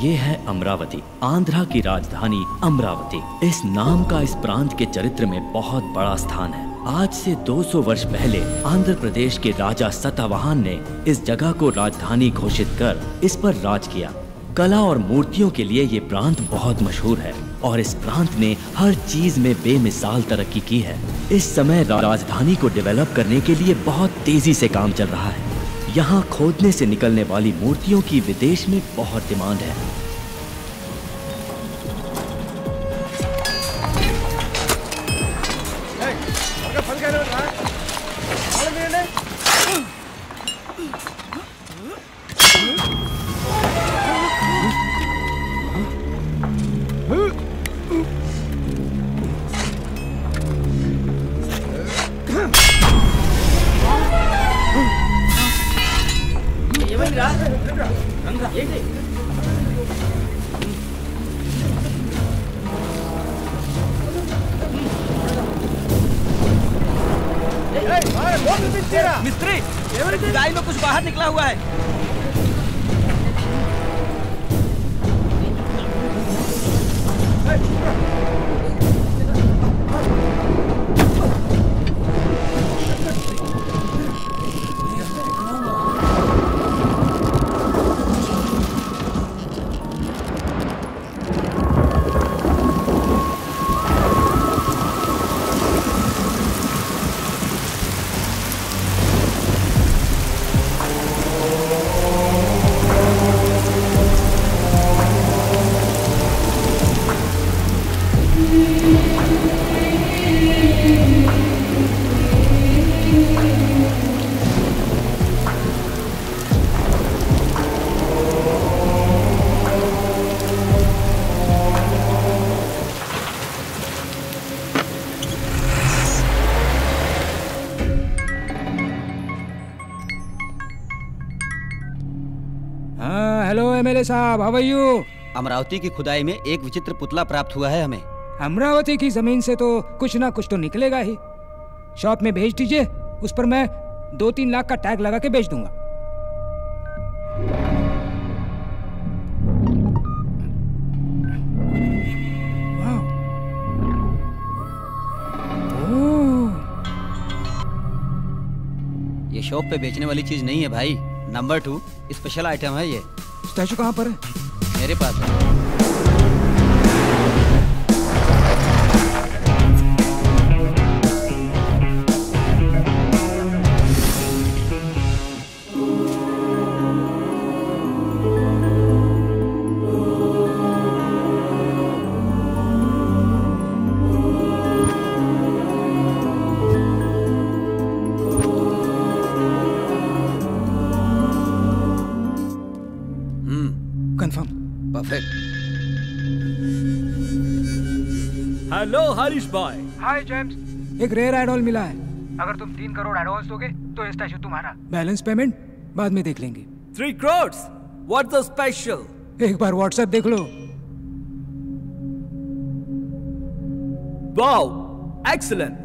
ये है अमरावती, आंध्रा की राजधानी अमरावती। इस नाम का इस प्रांत के चरित्र में बहुत बड़ा स्थान है। आज से 200 वर्ष पहले आंध्र प्रदेश के राजा सतवाहन ने इस जगह को राजधानी घोषित कर इस पर राज किया। कला और मूर्तियों के लिए ये प्रांत बहुत मशहूर है और इस प्रांत ने हर चीज में बेमिसाल तरक्की की है। इस समय राजधानी को डेवलप करने के लिए बहुत तेजी से काम चल रहा है। यहाँ खोदने से निकलने वाली मूर्तियों की विदेश में बहुत डिमांड है। मिस्त्री, खुदाई में कुछ बाहर निकला हुआ है। एमएलए साहब, हाउ आर यू? अमरावती की खुदाई में एक विचित्र पुतला प्राप्त हुआ है हमें। अमरावती की जमीन से तो कुछ ना कुछ तो निकलेगा ही। शॉप में भेज दीजिए, उस पर मैं 2-3 लाख का टैग लगा के बेच दूंगा। ये शॉप पे बेचने वाली चीज नहीं है भाई। नंबर 2 स्पेशल आइटम है ये। स्टैचू कहाँ पर है? मेरे पास है। हेलो हरीश भाई। हाय जेम्स, एक रेयर आइडॉल मिला है। अगर तुम 3 करोड़ एडवांस दोगे तो स्टैचू तुम्हारा। बैलेंस पेमेंट बाद में देख लेंगे। 3 crores? What's the special? एक बार व्हाट्सएप देख लो। Wow, excellent.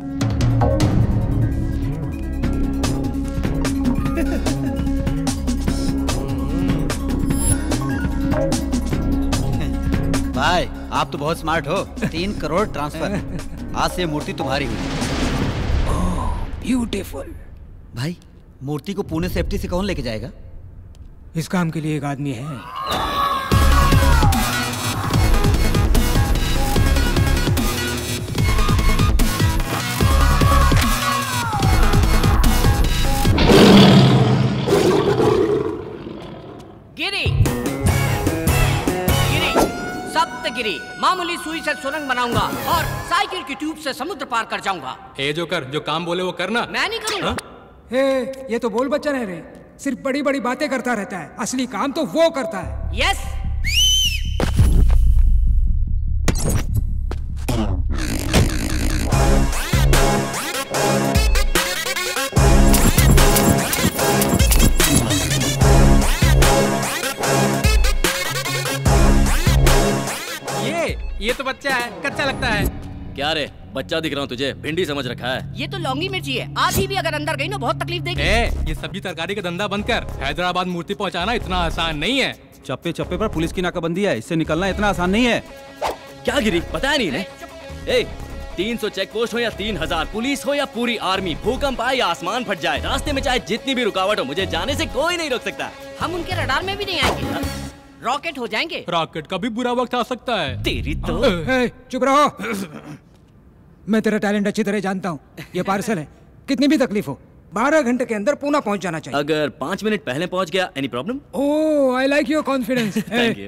भाई आप तो बहुत स्मार्ट हो। 3 करोड़ ट्रांसफर। आज से मूर्ति तुम्हारी हुई। Oh beautiful. भाई मूर्ति को पुणे सेफ्टी से कौन लेके जाएगा? इस काम के लिए एक आदमी है। गिरी मामूली सुई से सुरंग बनाऊंगा और साइकिल की ट्यूब से समुद्र पार कर जाऊंगा। ए जोकर, जो काम बोले वो करना। मैं नहीं करूंगा। ये तो बोल बच्चा है रे, सिर्फ बड़ी बड़ी बातें करता रहता है, असली काम तो वो करता है। यस। ये तो बच्चा है, कच्चा लगता है। क्या रे, बच्चा दिख रहा हूँ तुझे? भिंडी समझ रखा है। ये तो लौंगी मिर्ची है, आधी भी अगर अंदर गई ना बहुत तकलीफ देगी। ये सब्जी तरकारी का धंधा बंद कर। हैदराबाद मूर्ति पहुँचाना इतना आसान नहीं है। चप्पे चप्पे पर पुलिस की नाकाबंदी है, इससे निकलना इतना आसान नहीं है। क्या गिरी, पता नहीं ने? 300 चेक पोस्ट हो या 3000 पुलिस हो या पूरी आर्मी, भूकंप आए या आसमान फट जाए, रास्ते में चाहे जितनी भी रुकावट हो, मुझे जाने से कोई नहीं रोक सकता। हम उनके रडार में भी नहीं आएंगे, रॉकेट हो जाएंगे। रॉकेट का भी बुरा वक्त आ सकता है। तेरी तो चुप रहो। मैं तेरा टैलेंट अच्छी तरह जानता हूँ। ये पार्सल है, कितनी भी तकलीफ हो 12 घंटे के अंदर पुणे पहुंच जाना चाहिए। अगर 5 मिनट पहले पहुंच गया, any problem? Oh, I like your confidence.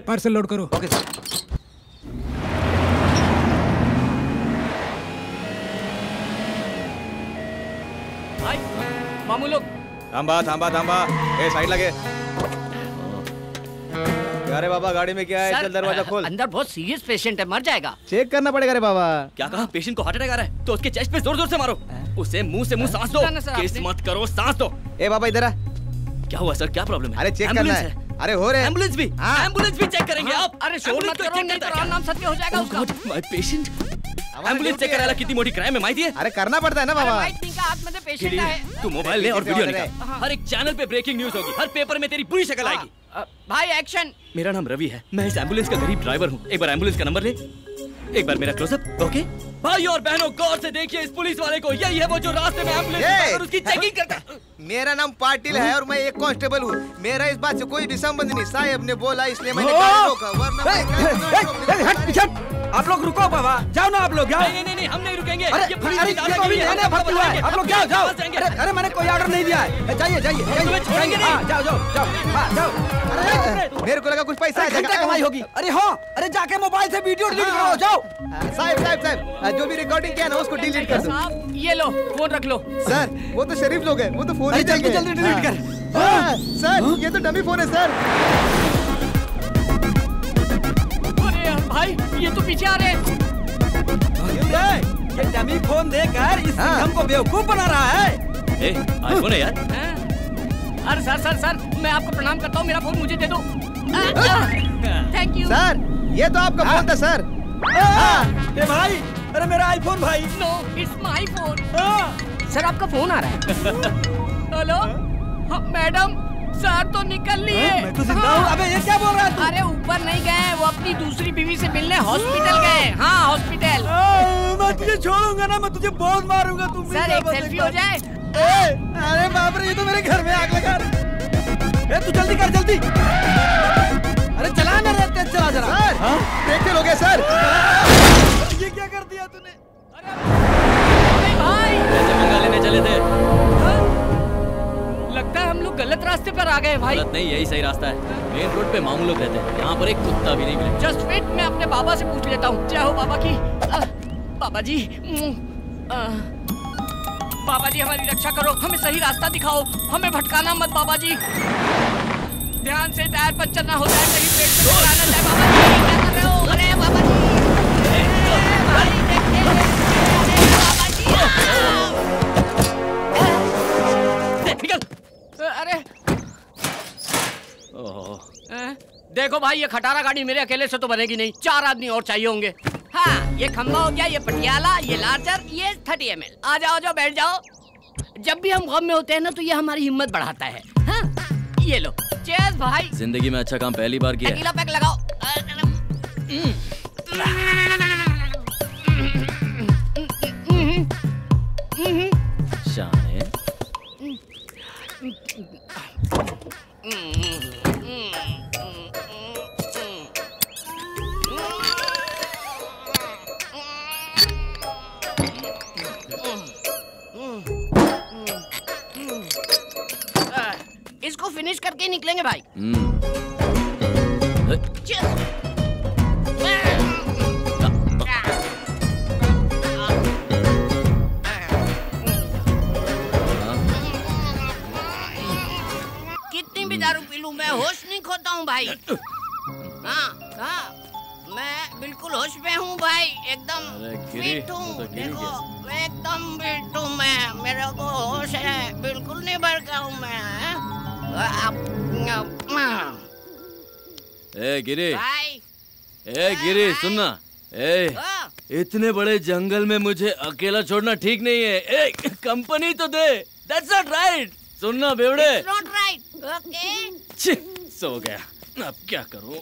Parcel load करो। Okay sir. भाई मामू लोग। थांबा थांबा थांबा, साइड लगे। अरे बाबा, गाड़ी में क्या है? चल दरवाजा खोल। अंदर बहुत सीरियस पेशेंट है, मर जाएगा। चेक करना पड़ेगा रे बाबा। क्या कहा? पेशेंट को हार्ट अटैक आ रहा है तो उसके चेस्ट पे जोर जोर से मारो, उसे मुंह से मुंह सांस दो। किस मत करो, सांस दो। ए बाबा इधर आ। क्या हुआ सर, क्या प्रॉब्लम है? अरे चेक करना है। अरे हो रहे एम्बुलेंस भी, एम्बुलेंस भी चेक करेंगे आप। अरे शोर मत करो, नहीं तो नाम सत्य हो जाएगा उसका। माय पेशेंट, एम्बुलेंस चेक कराना कितनी मोटी क्राइम है माहिती है? अरे करना पड़ता है ना बाबा। हाथ में पेशेंट है। तू मोबाइल ले और वीडियो निकाल। हर एक चैनल पे ब्रेकिंग न्यूज होगी, हर पेपर में तेरी पूरी शक्ल आएगी। भाई एक्शन। मेरा नाम रवि है, मैं इस एम्बुलेंस का गरीब ड्राइवर हूँ। एक बार एम्बुलेंस का नंबर ले, एक बार मेरा क्लोजअप। ओके भाई और बहनों, गौर से देखिए इस पुलिस वाले को। यही है वो जो रास्ते में एम्बुलेंस और उसकी चेकिंग करता है। मेरा नाम पाटिल है और मैं एक कांस्टेबल हूँ। मेरा इस बात से कोई भी संबंध नहीं। साहब ने बोला इसलिए मैंने रोका, वरना आप लोग रुको बाबा, जाओ ना आप लोग, जाओ। नहीं, हम नहीं रुकेंगे। अरे ये पुलिस की दादागिरी है, भर्ती हुआ है। आप लोग जाओ जाओ। अरे मैंने कोई ऑर्डर नहीं दिया है। जाइए जाइए जाइए। जाओ जाओ जाओ जाओ। अरे मेरे को लगा कुछ पैसा है, कमाई होगी। अरे हाँ, अरे जाके मोबाइल से वीडियो डिलीट करो, जाओ। साहब जो भी रिकॉर्डिंग किया ना उसको डिलीट कर दो। ये लो फोन रख लो। सर वो तो शरीफ लोग हैं, वो तो फोन जल्दी जल्दी डिलीट कर। सर ये तो डमी फोन है सर। भाई ये तो पीछे आ रहे हैं। ये डमी फोन देकर इस हमको बेवकूफ बना रहा है। आईफोन है यार। अरे सर मैं आपको प्रणाम करता हूँ, मेरा फोन मुझे दे दो। थैंक यू सर, ये तो आपका फोन था सर। ए भाई, अरे मेरा आईफोन भाई। No it's my phone. Sir आपका फोन आ रहा है। हेलो मैडम, सर तो निकल लिए। मैं तो जिंदा हूँ। अबे ये क्या बोल रहा है तू? अरे ऊपर नहीं गए, वो अपनी दूसरी बीवी से मिलने हॉस्पिटल गए। हाँ हॉस्पिटल। मैं तुझे छोड़ूंगा ना, मैं तुझे बहुत मारूंगा। तुम सर एक सेल्फी हो जाए। अरे बाप रे, ये तो मेरे घर में आग लगा। तू जल्दी कर जल्दी। अरे चला ना रे, तेज चला जरा। सर देखे लोगे सर। ये क्या कर दिया तूने? अरे भाई ऐसे मंगा लेने चले थे। लगता है हम लोग गलत रास्ते पर आ गए भाई। गलत नहीं, यही सही रास्ता है। मेन रोड पे मामू लोग रहते हैं, यहाँ पर एक कुत्ता भी नहीं मिले। जस्ट वेट, मैं अपने बाबा से पूछ लेता हूँ। जय हो बाबा की। बाबा जी, बाबा जी हमारी रक्षा करो, हमें सही रास्ता दिखाओ, हमें भटकाना मत बाबा जी। ध्यान से, टायर पंचर ना हो जाए, कहीं पेट से टकरा ना जाए। बाबा जी क्या कर रहे हो? अरे बाबा जी, भाई देखिए, बाबा जी निकल। अरे देखो भाई, ये खटारा गाड़ी मेरे अकेले से तो बनेगी नहीं, 4 आदमी और चाहिए होंगे। हाँ, ये खंबा हो गया, ये पटियाला, ये लार्जर, ये 30 ml। आ जाओ बैठ जाओ। जब भी हम गम में होते हैं ना तो ये हमारी हिम्मत बढ़ाता है। हाँ? ये लो, चेयर्स भाई। जिंदगी में अच्छा काम पहली बार किया है। अकेला पैक लगाओ। शाने। इसको फिनिश करके निकलेंगे भाई। कितनी भी दारू पी लूं मैं होश नहीं खोता हूँ भाई। हाँ, मैं बिल्कुल होश में हूँ भाई, एकदम फिट हूँ। देखो एकदम फिट हूँ मैं, मेरे को होश है, बिल्कुल नहीं भड़का हूँ मैं। ए गिरी, भाई ए गिरी सुनना। इतने बड़े जंगल में मुझे अकेला छोड़ना ठीक नहीं है। कंपनी तो दे। That's not right। सुनना बेवड़े। It's not right। Okay। सो गया। अब क्या करूं?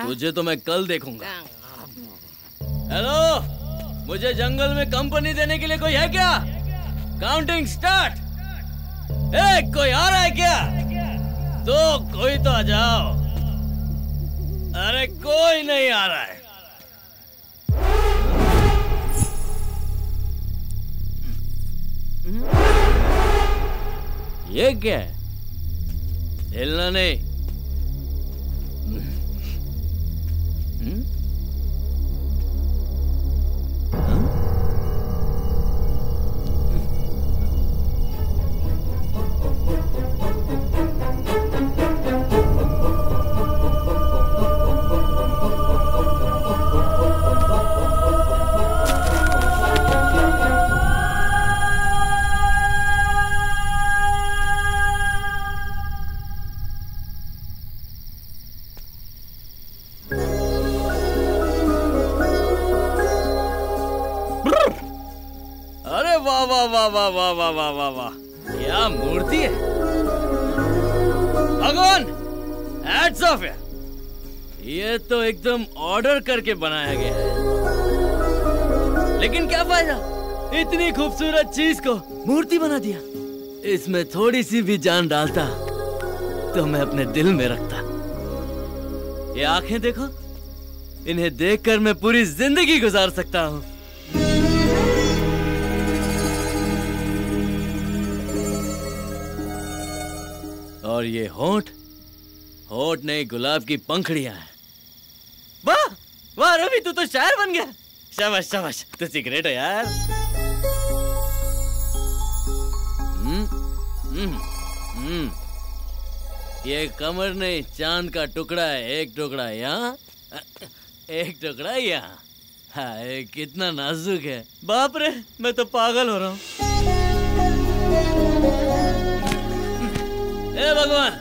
तुझे तो मैं कल देखूंगा। हेलो, मुझे जंगल में कंपनी देने के लिए कोई है क्या? Counting start. कोई आ रहा है क्या? तो कोई तो आ जाओ। अरे कोई नहीं आ रहा है। ये क्या है? हिलना नहीं। वाह वाह वाह वाह वाह वाह वाह, क्या मूर्ति है भगवान। हैट्स ऑफ है। ये तो एकदम ऑर्डर करके बनाया गया है। लेकिन क्या फायदा, इतनी खूबसूरत चीज को मूर्ति बना दिया। इसमें थोड़ी सी भी जान डालता तो मैं अपने दिल में रखता। ये आंखें देखो, इन्हें देखकर मैं पूरी जिंदगी गुजार सकता हूँ। और ये होंठ नहीं, गुलाब की पंखड़ियां हैं। वाह वाह रवि, तू तो शायर बन गया। शाबाश शाबाश, तू सिगरेट है यार। ये कमर नहीं, चांद का टुकड़ा है। एक टुकड़ा यहाँ, एक टुकड़ा यहाँ। हाय कितना नाजुक है। बाप रे, मैं तो पागल हो रहा हूँ। हे भगवान,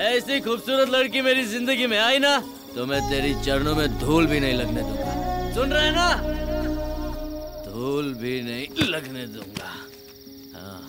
ऐसी खूबसूरत लड़की मेरी जिंदगी में आई ना तो मैं तेरी चरणों में धूल भी नहीं लगने दूंगा। सुन रहे ना, धूल भी नहीं लगने दूंगा। हाँ।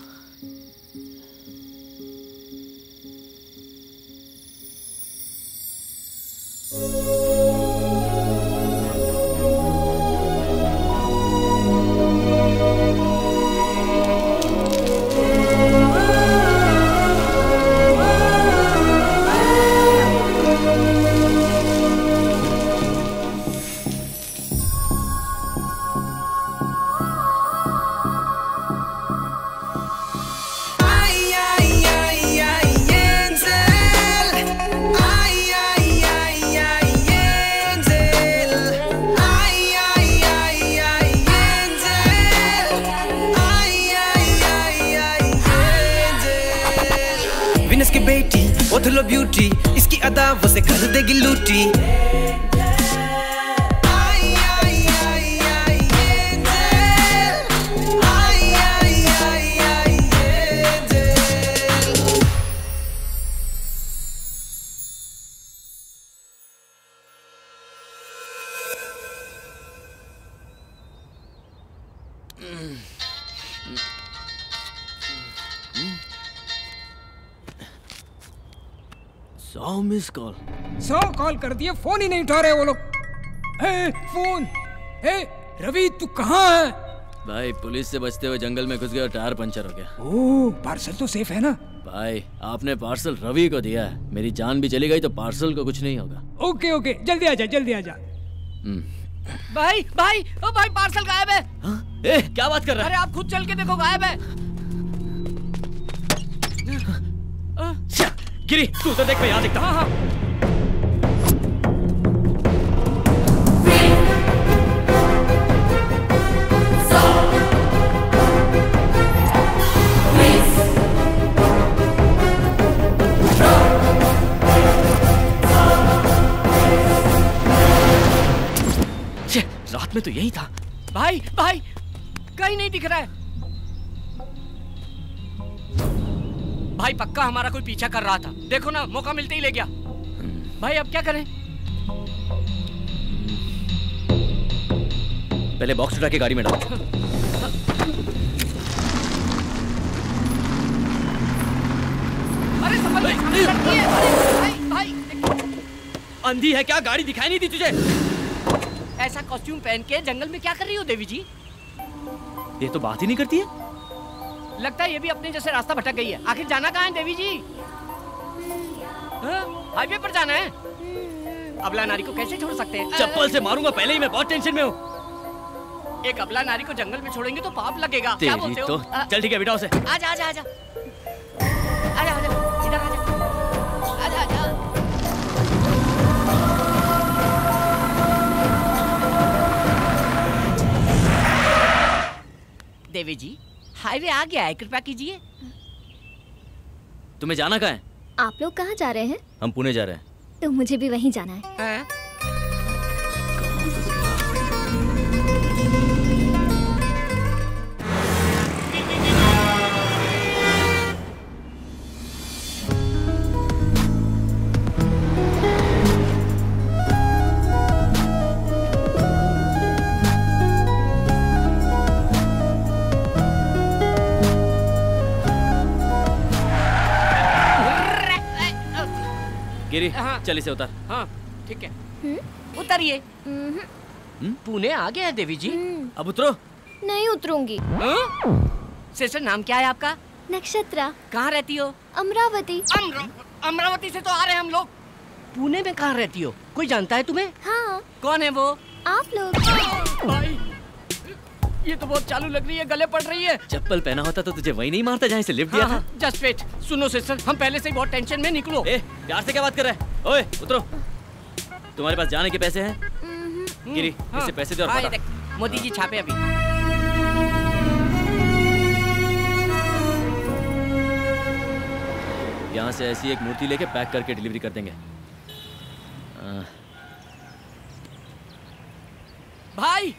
ओथलो ब्यूटी, इसकी अदा वो से कर देगी लूटी। मिस कॉल 100 कॉल कर दिए, फोन ही नहीं उठा रहे वो लोग। फोन। रवि तू कहाँ है? भाई पुलिस से बचते हुए जंगल में घुस गया और टायर पंचर हो गया। ओह, पार्सल तो सेफ है ना? भाई आपने पार्सल रवि को दिया है, मेरी जान भी चली गई तो पार्सल को कुछ नहीं होगा। ओके ओके, जल्दी आजा जल्दी आजा। भाई भाई ओ भाई, पार्सल गायब है। क्या बात कर रहा है? अरे आप खुद चल के देखो, गायब है। गिरी, तू उधर देख, मैं यहाँ देखता हूँ। हाँ। रात में तो यही था। भाई भाई, कहीं नहीं दिख रहा है। भाई पक्का हमारा कोई पीछा कर रहा था। देखो ना, मौका मिलते ही ले गया। भाई अब क्या करें? पहले बॉक्स उठा के गाड़ी में डालो। अरे संभल, भाई भाई अंधी है क्या? गाड़ी दिखाई नहीं दी तुझे? ऐसा कॉस्ट्यूम पहन के जंगल में क्या कर रही हो देवी जी? ये तो बात ही नहीं करती है। लगता है ये भी अपने जैसे रास्ता भटक गई है। आखिर जाना कहाँ है देवी जी? हाईवे पर जाना है। अबला नारी को कैसे छोड़ सकते हैं? चप्पल से मारूंगा, पहले ही मैं बहुत टेंशन में हूँ। एक अबला नारी को जंगल में छोड़ेंगे तो पाप लगेगा। क्या बोलते हो? तो चल ठीक है, बिठाओ उसे। आजा आजा आजा आजा आजा इधर आजा आजा आजा। देवी जी हाईवे आ गया है, कृपया कीजिए। तुम्हें जाना कहाँ है? आप लोग कहाँ जा रहे हैं? हम पुणे जा रहे हैं। तो मुझे भी वहीं जाना है। गिरी, चल इसे उतार। हाँ ठीक है, उतरिए। पुणे आ गया है देवी जी। अब उतरो। नहीं उतरूंगी। सिस्टर नाम क्या है आपका? नक्षत्रा। कहाँ रहती हो? अमरावती। अमरावती से तो आ रहे हैं हम लोग। पुणे में कहाँ रहती हो? कोई जानता है तुम्हें? हाँ। कौन है वो? आप लोग। भाई ये तो बहुत चालू लग रही है, गले पड़ रही है। चप्पल पहना होता तो तुझे वही नहीं मारता जहाँ से लिफ्ट दिया था। Just wait. सुनो सिस्टर, हम पहले से ही बहुत टेंशन में। निकलो। प्यार से क्या बात कर रहा है? ओए उतरो। तुम्हारे पास जाने के पैसे हैं? गिरी, इससे पैसे दे और देख, मोदी जी छापे अभी। यहाँ से ऐसी एक मूर्ति लेके पैक करके डिलीवरी कर देंगे। भाई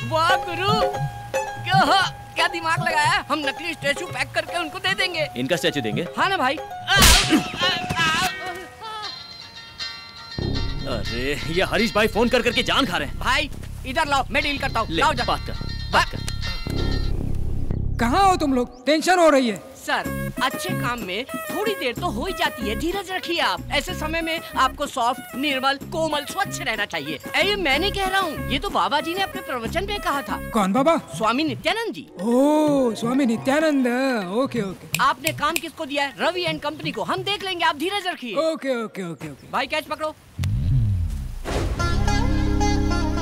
वाह गुरु, क्या दिमाग लगाया है। हम नकली स्टैचू पैक करके उनको दे देंगे। इनका स्टैचू देंगे? हाँ ना भाई। अरे ये हरीश भाई फोन कर करके जान खा रहे हैं। भाई इधर लाओ, मैं डील करता हूँ। लाओ जा। बात कर। कहाँ हो तुम लोग? टेंशन हो रही है। सर अच्छे काम में थोड़ी देर तो हो ही जाती है, धीरज रखिए आप। ऐसे समय में आपको सॉफ्ट, निर्मल, कोमल, स्वच्छ रहना चाहिए। ये मैंने कह रहा हूँ, ये तो बाबा जी ने अपने प्रवचन में कहा था। कौन बाबा? Swami Nityanand ji. Oh Swami Nityanand. Okay okay. आपने काम किसको दिया है? रवि एंड कंपनी को। हम देख लेंगे, आप धीरज रखिए। Okay okay okay okay. भाई कैच पकड़ो।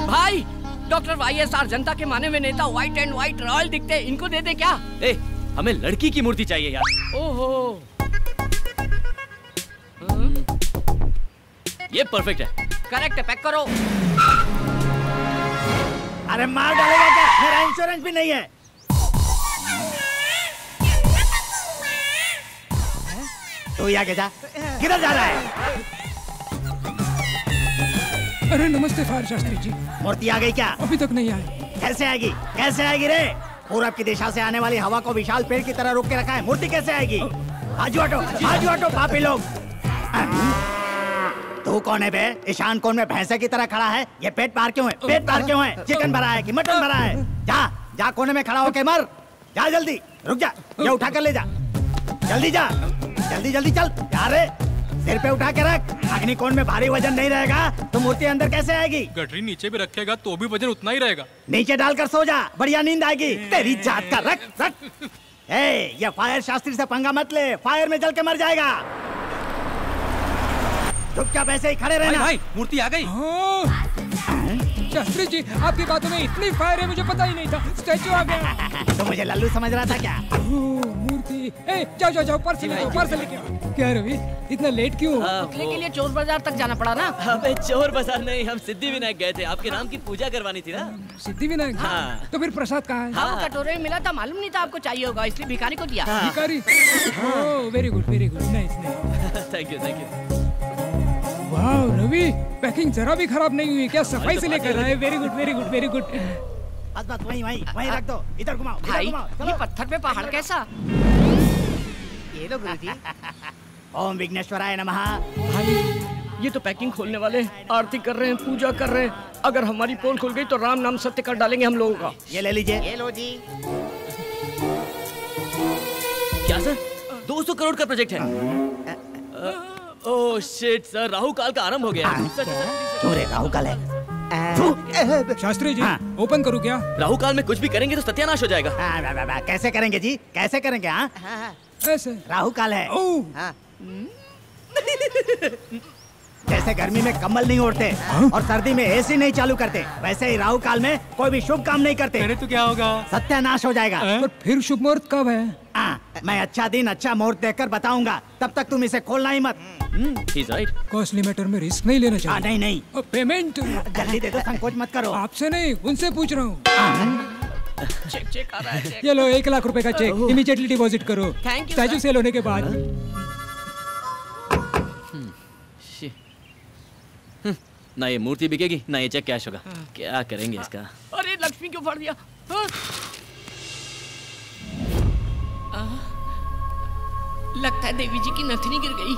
भाई डॉक्टर YSR जनता के माने में नेता, व्हाइट एंड व्हाइट रॉयल दिखते हैं, इनको दे दे क्या? हमें लड़की की मूर्ति चाहिए यार। ओहो ये परफेक्ट है। करेक्ट है, पैक करो। अरे मार डालेगा क्या? मेरा इंश्योरेंस भी नहीं है। तो यहाँ के जा, किधर जा रहा है? अरे नमस्ते फायर शास्त्री जी। मूर्ति आ गई क्या? अभी तक नहीं आई। कैसे आएगी? कैसे आएगी रे? पूरब की दिशा से आने वाली हवा को विशाल पेड़ की तरह रोक के रखा है, मूर्ति कैसे आएगी? आजू हटो पापी लोग। तू कौन है बे? ईशान कोण में भैंसे की तरह खड़ा है। ये पेट पार क्यों है? पेट पार क्यों है? चिकन भरा है कि मटन भरा है? जा कोने में खड़ा होके मर। जा जल्दी, रुक जा, ये उठा कर ले जा। जल्दी जा, जल्दी चल। यार सिर पे उठा के रख। अग्निकोण में भारी वजन नहीं रहेगा तो मूर्ति अंदर कैसे आएगी? गठरी नीचे भी रखेगा तो भी वजन उतना ही रहेगा। नीचे डालकर सो जा, बढ़िया नींद आएगी। तेरी जात का रख। ये फायर शास्त्री से पंगा मत ले, फायर में जल के मर जाएगा। चुपचाप ऐसे ही खड़े रहना। भाई मूर्ति आ गई। शास्त्री जी आपकी बातों में इतनी फायर है, मुझे पता ही नहीं था। स्टैचू आ गया। तो मुझे लल्लू समझ रहा था क्या? मूर्ति। जाओ पार्सल लेके आओ। क्या रवि इतना लेट क्यों? पुतले के लिए चोर बाजार तक जाना पड़ा ना। अबे चोर बाजार नहीं, हम सिद्धि विनायक गए थे। आपके नाम की पूजा करवानी थी ना। सिद्धि विनायक? हाँ। तो फिर प्रसाद कहाँ है? हाँ कटोरे में मिला था, मालूम नहीं था आपको चाहिए होगा, इसलिए भिखारी को दिया। भिखारी? Very good nice. Thank you. वाह रवि, पैकिंग जरा भी खराब नहीं हुई क्या? सफाई से लेकर आए। Very good. बस वहीं रख दो। इधर घुमाओ। भाई ये पत्थर पे पहाड़ कैसा? ये लो गुरुजी। ओम विघ्नेश्वराय नमः। भाई ये तो पैकिंग खोलने वाले आरती कर रहे हैं, पूजा कर रहे हैं। अगर हमारी पोल खुल गई तो राम नाम सत्य कर डालेंगे हम लोगों का। ये ले लीजिए। ये लो जी। क्या सर? 200 करोड़ का प्रोजेक्ट है। ओह शिट सर, राहु काल का आरंभ हो गया। क्यों रे, राहु काल है? शास्त्री जी, ओपन करूं क्या? राहु काल में कुछ भी करेंगे तो सत्यानाश हो जाएगा। कैसे करेंगे जी, कैसे करेंगे? हाँ ऐसे राहु काल है। हाँ। जैसे गर्मी में कम्बल नहीं ओढ़ते और सर्दी में एसी नहीं चालू करते, वैसे ही राहु काल में कोई भी शुभ काम नहीं करते। अरे तो क्या होगा? सत्यानाश हो जाएगा। पर फिर शुभ मुहूर्त कब है? मैं अच्छा दिन अच्छा मुहूर्त देखकर बताऊंगा, तब तक तुम इसे खोलना ही मत। He's right. कॉस्टली मैटर में रिस्क नहीं लेना चाहिए। नहीं नहीं, पेमेंट जल्दी दे दो, संकोच मत करो। आपसे नहीं, उनसे पूछ रहा हूँ। चेक आ रहा है, चेक। ये लो 1 लाख रुपए का चेक, इमीडिएटली डिपॉजिट करो। Thank you, statue sir. Sale होने के बाद। ना ये मूर्ति बिकेगी ना ये चेक कैश होगा। क्या करेंगे इसका? अरे लक्ष्मी क्यों फाड़ दिया? लगता है देवी जी की नथनी गिर गई।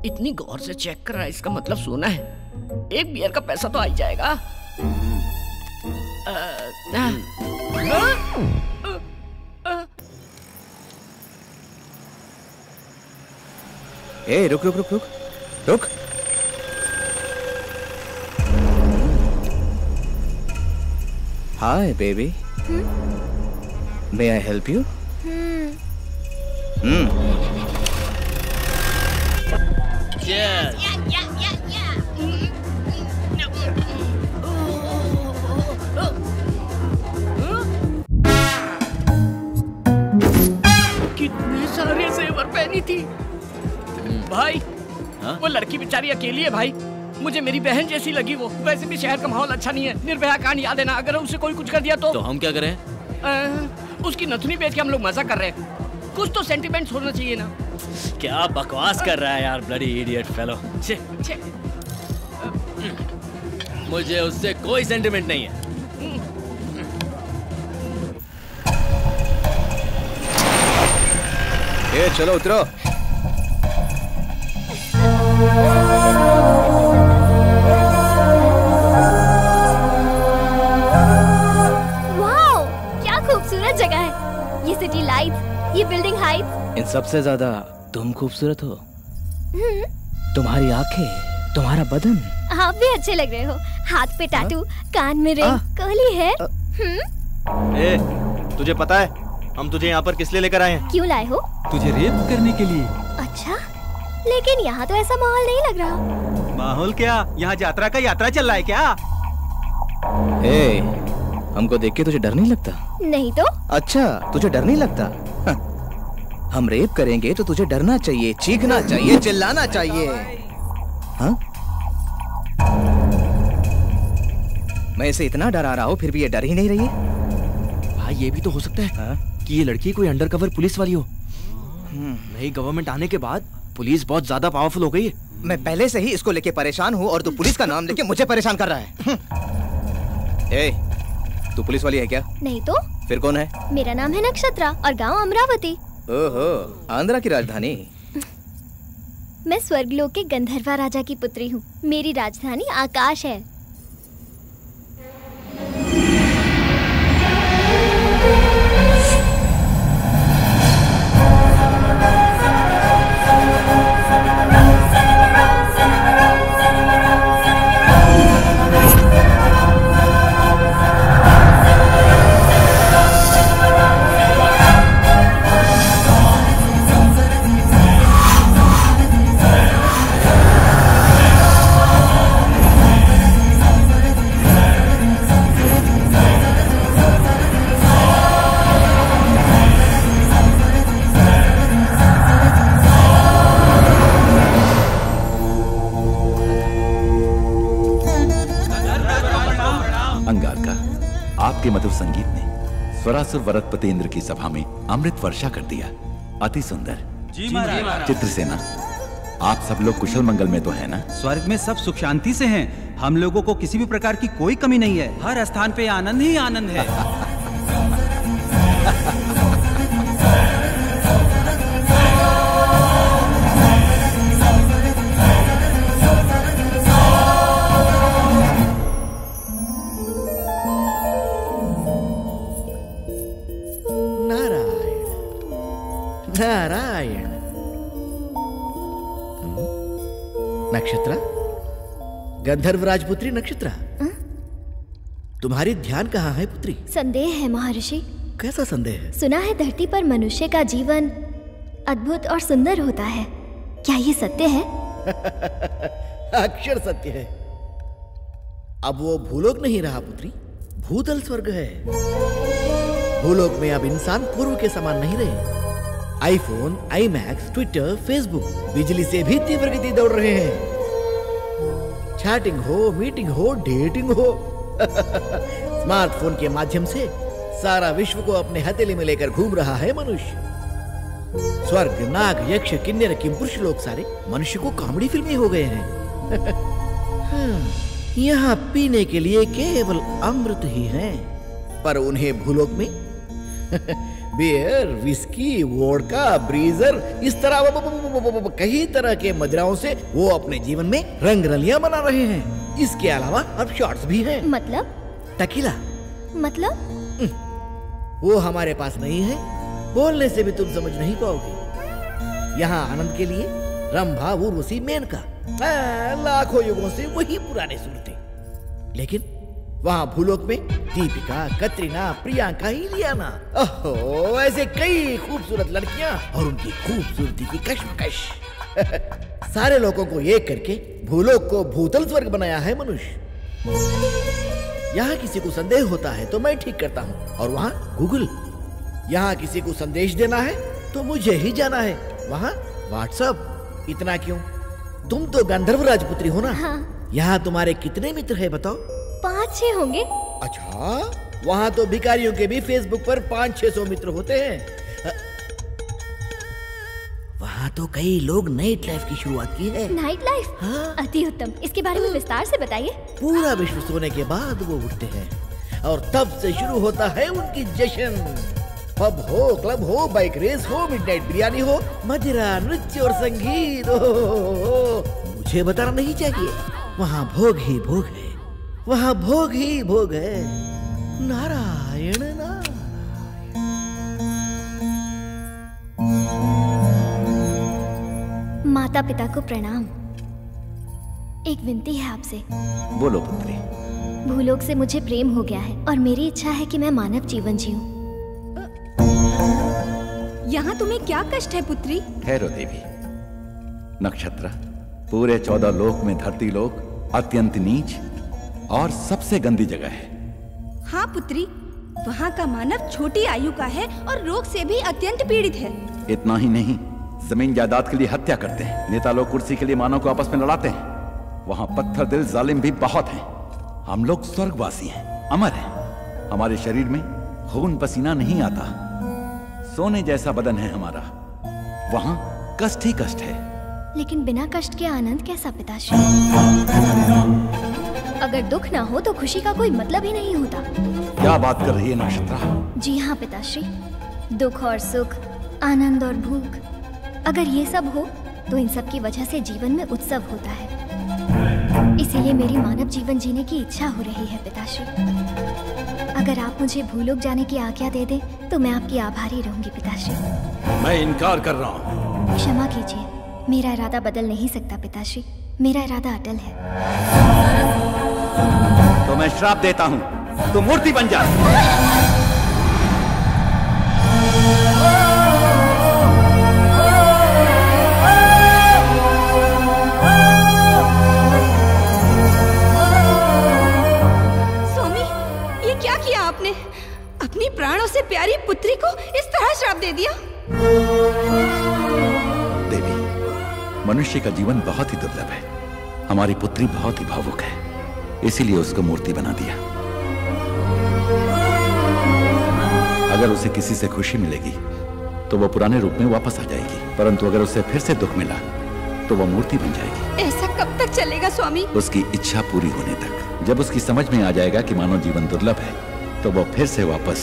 इतनी गौर से चेक कर रहा है, इसका मतलब सोना है। एक बियर का पैसा तो आ ही जाएगा। ए रुक रुक रुक रुक रुक। Hi baby, may I help you? Cheers. कितने सारे जेवर पहनी थी भाई। वो लड़की बेचारी अकेली है भाई, मुझे मेरी बहन जैसी लगी वो। वैसे भी शहर का माहौल अच्छा नहीं है, निर्भया कांड याद है ना? अगर उसे कोई कुछ कर दिया तो हम क्या करें? उसकी नथुनी बेच के हम लोग मजा कर रहे हैं। कुछ तो सेंटिमेंट्स होना चाहिए ना। क्या बकवास कर रहा है यार, ब्लडी इडियट फेलो। मुझे उससे कोई सेंटिमेंट नहीं है। ए चलो उतरो। वाओ, क्या खूबसूरत जगह है। ये सिटी लाइट्स, ये बिल्डिंग हाइट्स। इन सबसे ज्यादा तुम खूबसूरत हो। तुम्हारी आंखें, तुम्हारा बदन। आप भी अच्छे लग रहे हो। हाथ पे टैटू, कान में रिंग, कर्ली हेयर। ए, तुझे पता है हम तुझे यहाँ पर किस लिए लेकर आए हैं? क्यों लाए हो? तुझे रेप करने के लिए। अच्छा, लेकिन यहाँ तो ऐसा माहौल नहीं लग रहा। माहौल क्या, यहाँ यात्रा का यात्रा चल रहा है क्या? ए, हमको देख के तुझे डर नहीं लगता? नहीं तो। अच्छा, तुझे डर नहीं लगता? हम रेप करेंगे तो तुझे डरना चाहिए, चीखना चाहिए, चिल्लाना चाहिए। हाँ? मैं इसे इतना डरा रहा हूँ फिर भी ये डर ही नहीं रही है। भाई ये भी तो हो सकता है कि ये लड़की कोई अंडरकवर पुलिस वाली हो। नई गवर्नमेंट आने के बाद पुलिस बहुत ज्यादा पावरफुल हो गई है। मैं पहले से ही इसको लेके परेशान हूँ और तू पुलिस का नाम लेके मुझे परेशान कर रहा है। ए, तू पुलिस वाली है क्या? नहीं तो। फिर कौन है? मेरा नाम है नक्षत्रा और गांव अमरावती। ओहो, आंध्रा की राजधानी। मैं स्वर्गलोक के गंधर्वा राजा की पुत्री हूँ। मेरी राजधानी आकाश है। आपके मधुर संगीत ने स्वरासुर वरदपतेंद्र की सभा में अमृत वर्षा कर दिया। अति सुंदर। जी महाराज। चित्रसेना, आप सब लोग कुशल मंगल में तो है ना? स्वर्ग में सब सुख शांति से हैं। हम लोगों को किसी भी प्रकार की कोई कमी नहीं है। हर स्थान पे आनंद ही आनंद है। नारायण। नक्षत्रा, गंधर्व राजपुत्री नक्षत्रा, तुम्हारी ध्यान कहाँ है पुत्री? संदेह है महर्षि। कैसा संदेह है? सुना है धरती पर मनुष्य का जीवन अद्भुत और सुंदर होता है, क्या ये सत्य है? अक्षर सत्य है। अब वो भूलोक नहीं रहा पुत्री, भूतल स्वर्ग है। भूलोक में अब इंसान पूर्व के समान नहीं रहे। आईफोन, आईमैक्स, ट्विटर, फेसबुक बिजली से भी तीव्र गति दौड़ रहे हैं। चैटिंग हो, मीटिंग हो, डेटिंग हो, स्मार्टफोन के माध्यम से सारा विश्व को अपने हथेली में लेकर घूम रहा है मनुष्य। स्वर्ग, नाग, यक्ष, किन्नर, किंपुरुष लोग सारे मनुष्य को कॉमेडी फिल्में हो गए हैं। यहाँ पीने के लिए केवल अमृत ही है, पर उन्हें भूलोक में बियर, विस्की, वोडका, ब्रीजर, इस तरह कई तरह के मदिराओं से वो अपने जीवन में रंग रलियां बना रहे हैं। इसके अलावा अब शॉट्स भी हैं। मतलब? टकीला। मतलब? वो हमारे पास नहीं है, बोलने से भी तुम समझ नहीं पाओगे। यहाँ आनंद के लिए रंभा, उर्वशी, मेनका, लाखों युगों से वही पुराने सूरतें। लेकिन वहाँ भूलोक में दीपिका, कतरीना, प्रियंका, इलियाना, ओहो, ऐसे कई खूबसूरत लड़कियां और उनकी खूबसूरती की कश्मकश। सारे लोगों को एक करके भूलोक को भूतल स्वर्ग बनाया है मनुष्य। यहाँ किसी को संदेह होता है तो मैं ठीक करता हूँ, और वहाँ गूगल। यहाँ किसी को संदेश देना है तो मुझे ही जाना है, वहाँ व्हाट्सएप। इतना क्यों? तुम तो गंधर्व राजपुत्री हो ना? हाँ। यहाँ तुम्हारे कितने मित्र हैं बताओ? 5-6 होंगे। अच्छा, वहाँ तो भिखारियों के भी फेसबुक पर 500-600 मित्र होते हैं। वहाँ तो कई लोग नाइट लाइफ की शुरुआत की है। Night life? हाँ। अति उत्तम, इसके बारे में विस्तार से बताइए। पूरा विश्व सोने के बाद वो उठते हैं और तब से शुरू होता है उनकी जश्न। पब हो, क्लब हो, बाइक रेस हो, मिडनाइट बिरयानी हो, मदिरा, नृत्य और संगीत हो। मुझे बताना नहीं चाहिए, वहाँ भोग ही भोग है, वहाँ भोग ही भोग है। नारायण नारायण। माता पिता को प्रणाम। एक विनती है आपसे। बोलो पुत्री। भूलोक से मुझे प्रेम हो गया है और मेरी इच्छा है कि मैं मानव जीवन जीऊं। यहाँ तुम्हें क्या कष्ट है पुत्री? ठहरो देवी। नक्षत्र, पूरे 14 लोक में धरती लोक अत्यंत नीच और सबसे गंदी जगह है। हाँ पुत्री, वहाँ का मानव छोटी आयु का है और रोग से भी अत्यंत पीड़ित है। इतना ही नहीं, जमीन जायदाद के लिए हत्या करते हैं। नेता लोग कुर्सी के लिए मानव को आपस में लड़ाते हैं। वहाँ पत्थर दिल जालिम भी बहुत हैं। हम लोग स्वर्गवासी हैं, अमर हैं। हमारे शरीर में खून पसीना नहीं आता। सोने जैसा बदन है हमारा। वहाँ कष्ट ही कष्ट है। लेकिन बिना कष्ट के आनंद कैसा पिताश्री? अगर दुख ना हो तो खुशी का कोई मतलब ही नहीं होता। क्या बात कर रही है नक्षत्रा? जी हाँ पिताश्री, दुख और सुख, आनंद और भूख, अगर ये सब हो तो इन सब की वजह से जीवन में उत्सव होता है। इसीलिए मेरी मानव जीवन जीने की इच्छा हो रही है पिताश्री। अगर आप मुझे भूलोक जाने की आज्ञा दे दें तो मैं आपकी आभारी रहूंगी पिताश्री। मैं इनकार कर रहा हूँ। क्षमा कीजिए, मेरा इरादा बदल नहीं सकता पिताश्री। मेरा इरादा अटल है। तो मैं श्राप देता हूँ, तू मूर्ति बन जा। आपने अपनी प्राणों से प्यारी पुत्री को इस तरह श्राप दे दिया। देवी, मनुष्य का जीवन बहुत ही दुर्लभ है। हमारी पुत्री बहुत ही भावुक है, इसीलिए उसको मूर्ति बना दिया। अगर उसे किसी से खुशी मिलेगी तो वो पुराने रूप में वापस आ जाएगी, परंतु अगर उसे फिर से दुख मिला तो वो मूर्ति बन जाएगी। ऐसा कब तक चलेगा स्वामी? उसकी इच्छा पूरी होने तक। जब उसकी समझ में आ जाएगा कि मानव जीवन दुर्लभ है तो वो फिर से वापस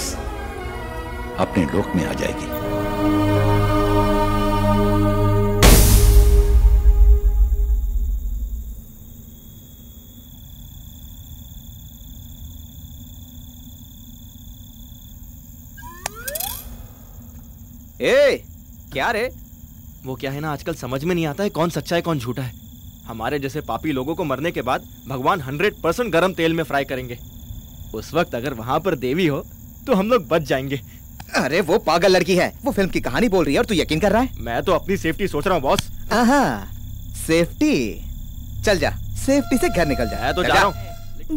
अपने लोक में आ जाएगी। ए, क्या रे? वो क्या है ना, आजकल समझ में नहीं आता है कौन सच्चा है कौन झूठा है। हमारे जैसे पापी लोगों को मरने के बाद भगवान 100% गरम तेल में फ्राई करेंगे। उस वक्त अगर वहां पर देवी हो तो हम लोग बच जाएंगे। अरे वो पागल लड़की है, वो फिल्म की कहानी बोल रही है और तू यकीन कर रहा है? मैं तो अपनी सेफ्टी सोच रहा हूँ बॉस। सेफ्टी? चल जा, सेफ्टी से घर निकल जा। तो जा रहा हूँ।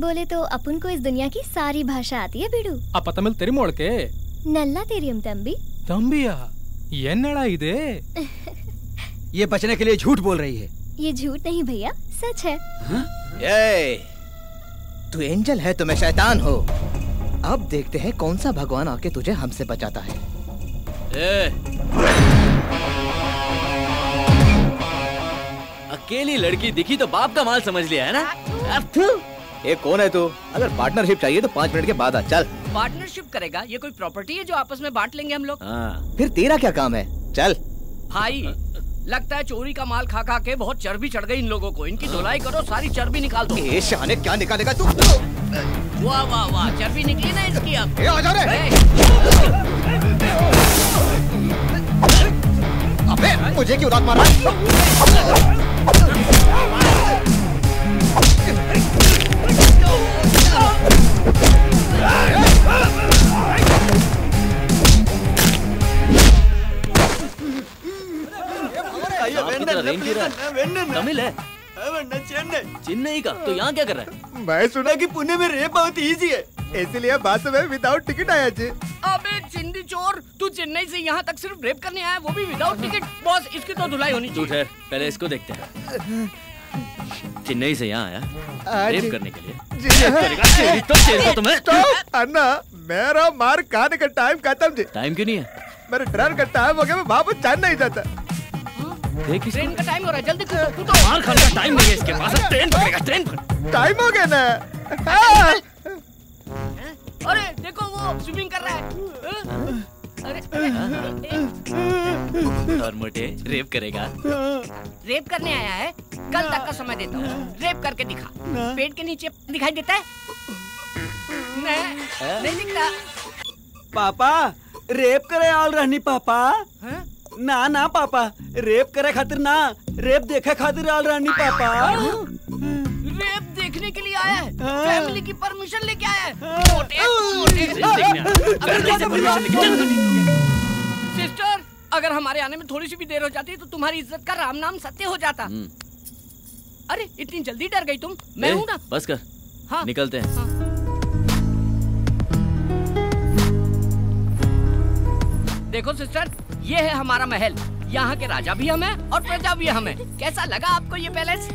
बोले तो अपन को इस दुनिया की सारी भाषा आती है बिडू। अब तमिल तेरी मोड़ के नल्ला तेरियम तंबी तंबिया ये नड़ा इदे। ये बचने के लिए झूठ बोल रही है। ये झूठ नहीं भैया, सच है। तू एंजल है तो मैं शैतान हो। अब देखते हैं कौन सा भगवान आके तुझे हमसे बचाता है। अकेली लड़की दिखी तो बाप का माल समझ लिया है ना? ये कौन है तू? अगर पार्टनरशिप चाहिए तो 5 मिनट के बाद आ। चल। पार्टनरशिप करेगा? ये कोई प्रॉपर्टी है जो आपस में बांट लेंगे हम लोग? फिर तेरा क्या काम है? चल। भाई लगता है चोरी का माल खा खा के बहुत चर्बी चढ़ गई इन लोगों को। इनकी धुलाई करो, सारी चर्बी निकाल दो। शाने क्या निकालेगा तू? वाह वाह वाह, चर्बी निकली ना इसकी अब। आ जा रे। अबे मुझे क्यों लात मारा? तमिल है? चेन्नई का? तो यहाँ क्या कर रहा है? मैं सुना कि पुणे में रेप बहुत इजी है, इसलिए बस में विदाउट टिकट आया जी। अबे चिंदी चोर, तू चेन्नई से यहाँ तक सिर्फ रेप करने आया, वो भी विदाउट टिकट? बॉस इसकी तो धुलाई होनी चाहिए। तू ठहर, पहले इसको देखते हैं। चेन्नई से यहाँ आया रेप करने के लिए? तो तुम्हें अन्ना मेरा मार खाने का टाइम खत्म जी। टाइम क्यों नहीं है? मेरे ट्रेन का टाइम हो गया, मैं वापस जान नहीं जाता। ट्रेन का टाइम हो रहा है, जल्दी कूदो। मार खाने का टाइम नहीं है इसके पास। ट्रेन पकड़ेगा, ट्रेन पकड़। टाइम हो गया ना। अरे देखो वो स्विमिंग कर रहा है। अरे और मोटे रेप करेगा? रेप करने आया है? कल तक का समय देता हूँ, रेप करके दिखा। पेट के नीचे दिखाई देता है? नहीं दिखता। पापा रेप करे आल रहनी पापा। ना ना पापा, रेप करे खातिर ना, रेप देखे खातिर आल रहनी पापा। रेप देखने के लिए आया है? फैमिली की परमिशन लेके आया है? सिस्टर, अगर हमारे आने में थोड़ी सी भी देर हो जाती तो तुम्हारी इज्जत का राम नाम सत्य हो जाता। अरे इतनी जल्दी डर गई तुम? मैं हूँ ना। बस कर। हाँ। निकलते हैं। देखो सिस्टर, ये है हमारा महल। यहाँ के राजा भी हम हैं और प्रजा भी हम हैं। कैसा लगा आपको ये पैलेस?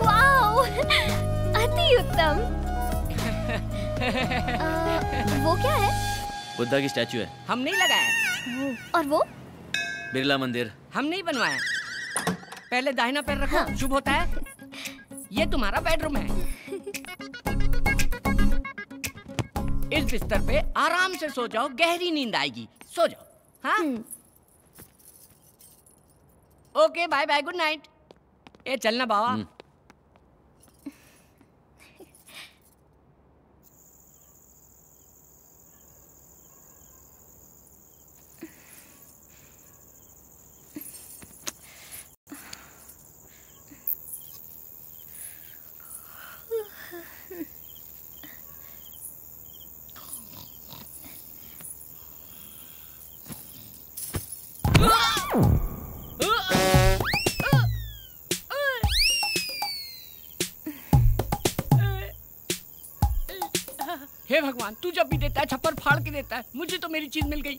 वाओ, अति उत्तम। वो क्या है? बुद्धा की स्टैचू है। हम नहीं लगाया। और वो? बिरला मंदिर। हम नहीं बनवाया। पहले दाहिना पैर रखो, शुभ होता है। ये तुम्हारा बेडरूम है। इस बिस्तर पे आराम से सो जाओ, गहरी नींद आएगी। सो जाओ। हाँ? Okay, bye bye, good night. ये चलना बाबा। हे भगवान, तू जब भी देता है छप्पर फाड़ के देता है। मुझे तो मेरी चीज मिल गई।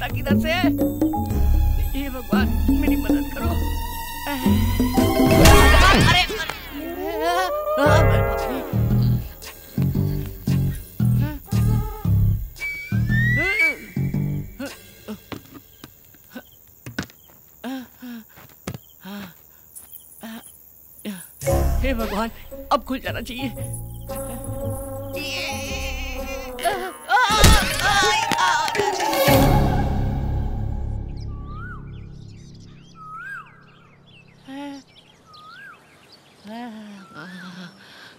किधर से? ये भगवान मेरी मदद करो। हे भगवान, अब खुल जाना चाहिए।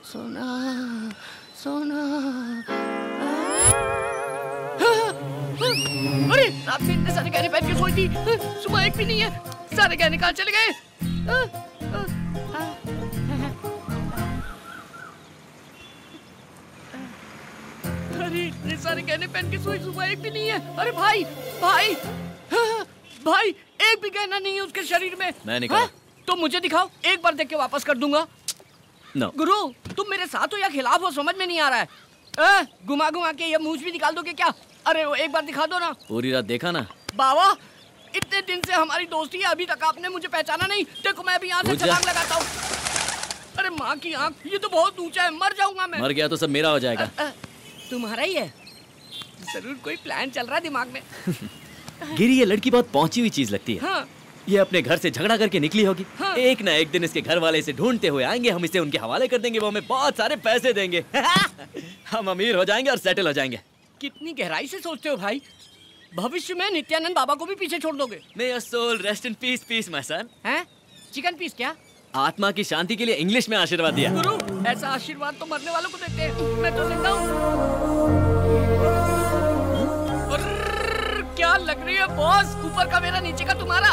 सोना सोना। अरे रात में इतने सारे गहने पहन के सोई थी, सुबह एक भी नहीं है। सारे गहने कहाँ चले गए? अरे इतने सारे गहने पहन के सोई, सुबह एक भी नहीं है। अरे भाई भाई भाई, एक भी गहना नहीं है उसके शरीर में। मैं निकाल। तो मुझे दिखाओ, एक बार देख के वापस कर दूंगा। No. गुरु, तुम मेरे साथ हो या खिलाफ हो, समझ में नहीं आ रहा है। घुमा घुमा के ये मूंछ भी निकाल दोगे क्या? अरे वो एक बार दिखा दो ना। पूरी रात देखा ना। बाबा, इतने दिन से हमारी दोस्ती है, अभी तक आपने मुझे पहचाना नहीं। देखो मैं अभी यहाँ से छलांग लगाता हूँ। अरे माँ की आँख, ये तो बहुत ऊंचा है, मर जाऊंगा मैं। मर गया तो सब मेरा हो जाएगा। तुम्हारा ही है? जरूर कोई प्लान चल रहा है दिमाग में। गिरी, ये लड़की बहुत पहुंची हुई चीज लगती है। हाँ। ये अपने घर से झगड़ा करके निकली होगी। हाँ। एक ना एक दिन इसके घर वाले इसे ढूंढते हुए आएंगे, हम इसे उनके हवाले कर देंगे, वो हमें बहुत सारे पैसे देंगे। हम अमीर हो जाएंगे और सेटल हो जाएंगे। कितनी गहराई से सोचते हो भाई। भविष्य में नित्यानंद बाबा को भी पीछे छोड़ दोगे। May your soul rest in peace, peace, my son। हैं? चिकन पीस क्या? आत्मा की शांति के लिए इंग्लिश में आशीर्वाद दिया। गुरु, ऐसा आशीर्वाद तो मरने वालों को देते हैं। मैं तो जिंदा हूँ। क्या लग रही है बॉस? ऊपर का मेरा, नीचे का तुम्हारा।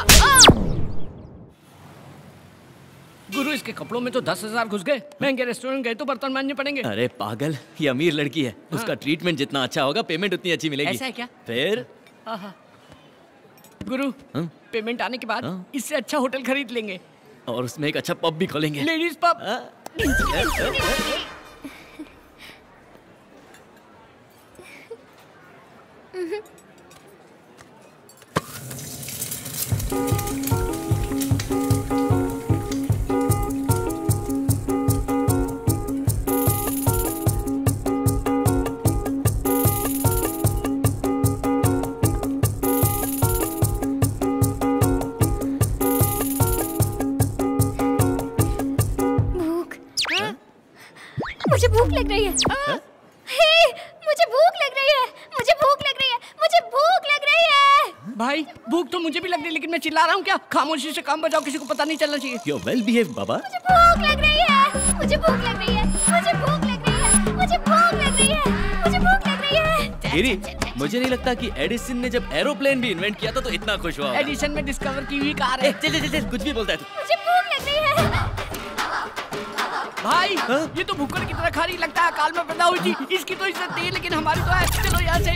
गुरु, इसके कपड़ों में तो 10,000 घुस गए। महंगे रेस्टोरेंट गए तो बर्तन मांजने पड़ेंगे। अरे पागल, ये अमीर लड़की है। उसका ट्रीटमेंट जितना अच्छा होगा, पेमेंट उतनी अच्छी मिलेगी। ऐसा है क्या? फिर गुरु, पेमेंट आने के बाद इससे अच्छा होटल खरीद लेंगे और उसमें एक अच्छा पब भी खोलेंगे। Ladies pub. मुझे भूख लग रही है। हे, मुझे भूख लग रही है। मुझे भूख लग रही है। मुझे भूख लग रही है। भाई, भूख तो मुझे भी लग रही है, लेकिन मैं चिल्ला रहा हूँ क्या? खामोशी से काम बजाओ, किसी को पता नहीं चलना चाहिए। You're well behaved, बाबा। मुझे भूख लग रही है। मुझे भूख लग रही है। मुझे भूख लग रही है। मुझे भूख लग रही है। मुझे भूख लग रही है। गिरी, मुझे नहीं लगता कि एडिसन ने जब एरोप्लेन भी इन्वेंट किया था तो इतना खुश हुआ। एडिसन में डिस्कवर की हुई कार है। चल चल चल, कुछ भी बोलता है तू। मुझे भूख लग रही है। भाई, ये तो भूखड़ की तरह खा रही लगता है। काल में पैदा हुई थी, इसकी तो इज्जत नहीं है, लेकिन हमारी तो है। चलो यहाँ से।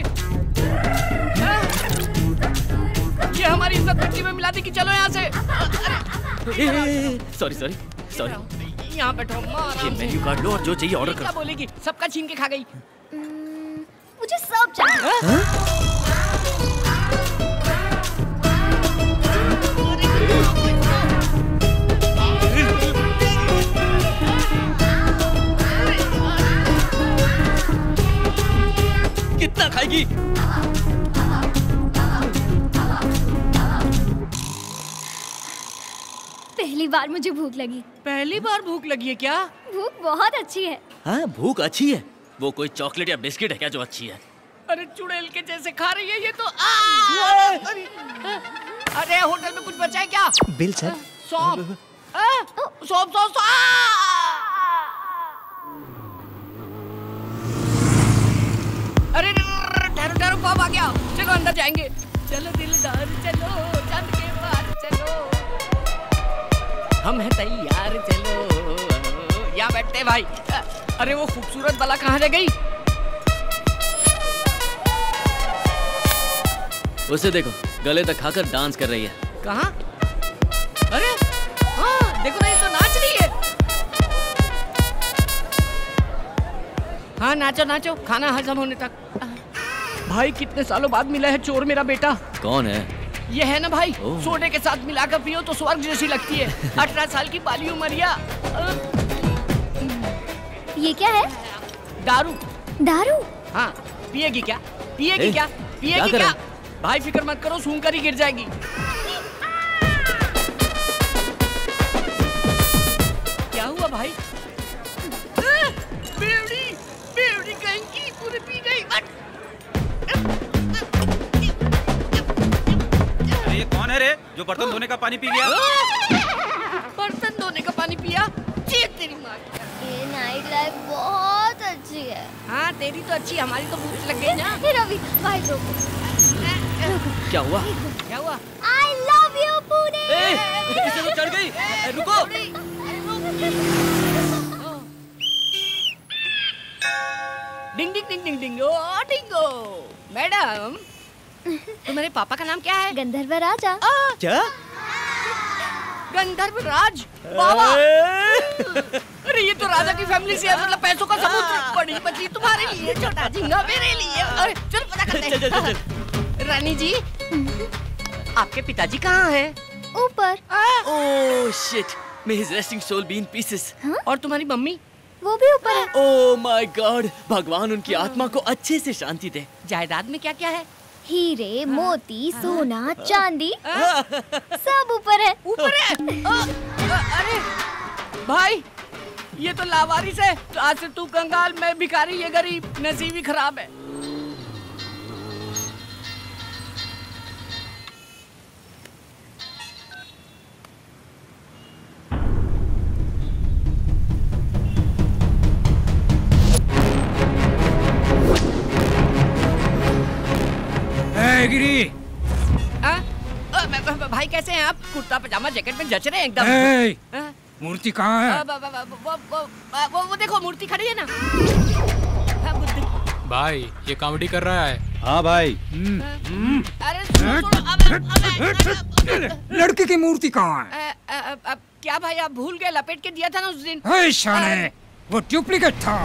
ये हमारी इज्जत मिट्टी में मिला दी कि चलो यहाँ से। Sorry sorry sorry. यहाँ बैठो। ये मेन्यू कार्ड लो और जो चाहिए ऑर्डर क्या करो। बोलेगी? सबका छीन के खा गई। मुझे सब चाहिए। कितना खाएगी? पहली बार मुझे भूख लगी। पहली बार भूख लगी है क्या? भूख बहुत अच्छी है। हाँ, भूख अच्छी है। वो कोई चॉकलेट या बिस्किट है क्या जो अच्छी है? अरे चुड़ैल के जैसे खा रही है ये तो। अरे होटल में कुछ बचा है क्या? Bill sir. सौंफ। सौंफ सौंफ। अरे ठहरो ठहरो, पब आ गया। चलो अंदर जाएंगे। चलो दिलदार चलो, चंद के पार चलो, हम हैं तैयार चलो। यहाँ बैठते भाई। अरे वो खूबसूरत बाला कहाँ रह गई? उसे देखो, गले तक खाकर डांस कर रही है। कहाँ? अरे हाँ, देखो ना, ये तो नाच रही है। हाँ नाचो नाचो, खाना हजम होने तक। भाई कितने सालों बाद मिला है चोर मेरा बेटा। कौन है? ये है ना भाई, सोडे के साथ मिलाकर पियो तो स्वर्ग जैसी लगती है। 18 साल की बाली उमरिया। ये क्या है? दारू। दारू? हाँ, पिएगी क्या? पिएगी क्या? पिएगी क्या? भाई फिक्र मत करो, सूंघ कर ही गिर जाएगी। बर्तन धोने का पानी पी गया। बर्तन धोने का पानी पिया? चीख तेरी माँ। ये नाइट लाइफ बहुत अच्छी है। हाँ तेरी तो अच्छी, हमारी तो भूख लग गई ना। रवि भाई रोको। क्या हुआ? क्या हुआ? I love you Pune. किसी को चढ़ गई? रुको। डिंग डिंग डिंग डिंग डिंग ओ डिंगो। मैडम तुम्हारे पापा का नाम क्या है? गंधर्व राजा। क्या? गंधर्व राज बाबा। अरे ये तो राजा की फैमिली से है, मतलब पैसों का सबूत। बड़ी मछली तुम्हारे लिए, छोटा झींगा मेरे लिए। अरे चल पता करते हैं। रानी जी आपके पिताजी कहाँ हैं? ऊपर। Oh shit, may his resting soul be in pieces. और तुम्हारी मम्मी? वो भी ऊपर है। ओह माय गॉड, भगवान उनकी आत्मा को अच्छे से शांति दे। जायदाद में क्या क्या है? हीरे, मोती, सोना, चांदी सब ऊपर है। ऊपर है? अरे भाई ये तो लावारिस है। तो आज से तू कंगाल, मैं भिखारी, ये गरीब, नसीब ही खराब है। गिरी। भाई कैसे हैं आप? कुर्ता पजामा जैकेट में जच रहे हैं एकदम। मूर्ति कहाँ है? वो देखो मूर्ति खड़ी है ना। भाई ये कॉमेडी कर रहा है। हाँ भाई। अरे लड़की की मूर्ति कहाँ है? क्या भाई आप भूल गए? लपेट के दिया था ना उस दिन। शाने, वो डुप्लीकेट था।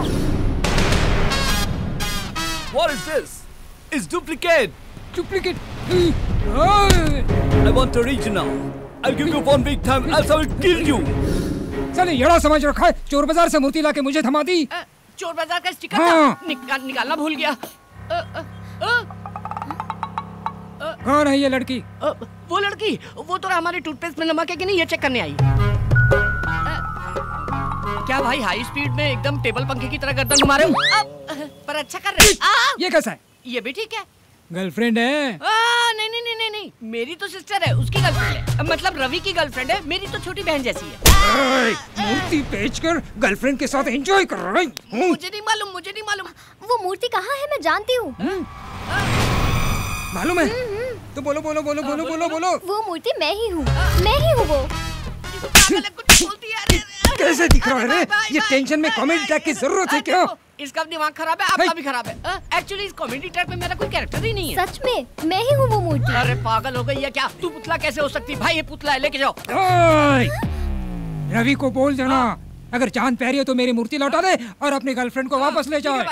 What is this? It's duplicate. Duplicate. I want original. I'll give you 1 week time, else I will kill you. साले यड़ा समझ रखा है, चोर बाजार से मूर्ति लाके मुझे थमा दी। चोर बाजार का स्टिकर हाँ। था, निकालना भूल गया। कौन है ये लड़की? वो लड़की, वो तो हमारे टूथपेस्ट में नमक है कि नहीं ये चेक करने आई। क्या भाई हाई स्पीड में एकदम टेबल पंखे की तरह गर्दन घुमा रहे हो? पर अच्छा कर रहे हैं। ये कैसा है? ये भी ठीक है। गर्लफ्रेंड है? नहीं नहीं नहीं नहीं नहीं, मेरी तो सिस्टर है, उसकी गर्लफ्रेंड है। मतलब रवि की गर्लफ्रेंड है, मेरी तो छोटी बहन जैसी है। मूर्ति बेचकर गर्लफ्रेंड के साथ एंजॉय कर रही हूँ। मुझे नहीं मालूम। वो मूर्ति कहाँ है? मैं जानती हूँ। मालूम है? तो बोलो। वो मूर्ति मैं ही हूँ। वो। कैसे दिख रहा है रे? ये टेंशन में कॉमेडी ट्रैक की जरूरत है क्या? इसका दिमाग खराब है, आपका भी खराब है। एक्चुअली इस कॉमेडी ट्रैक में मेरा कोई कैरेक्टर ही नहीं है। सच में मैं ही हूँ वो मूर्ति। अरे पागल हो गई है क्या? तू पुतला कैसे हो सकती? भाई ये पुतला है, लेके जाओ। रवि को बोल देना अगर चांद प्यारी है तो मेरी मूर्ति लौटा दे और अपनी गर्लफ्रेंड को वापस ले जाओ।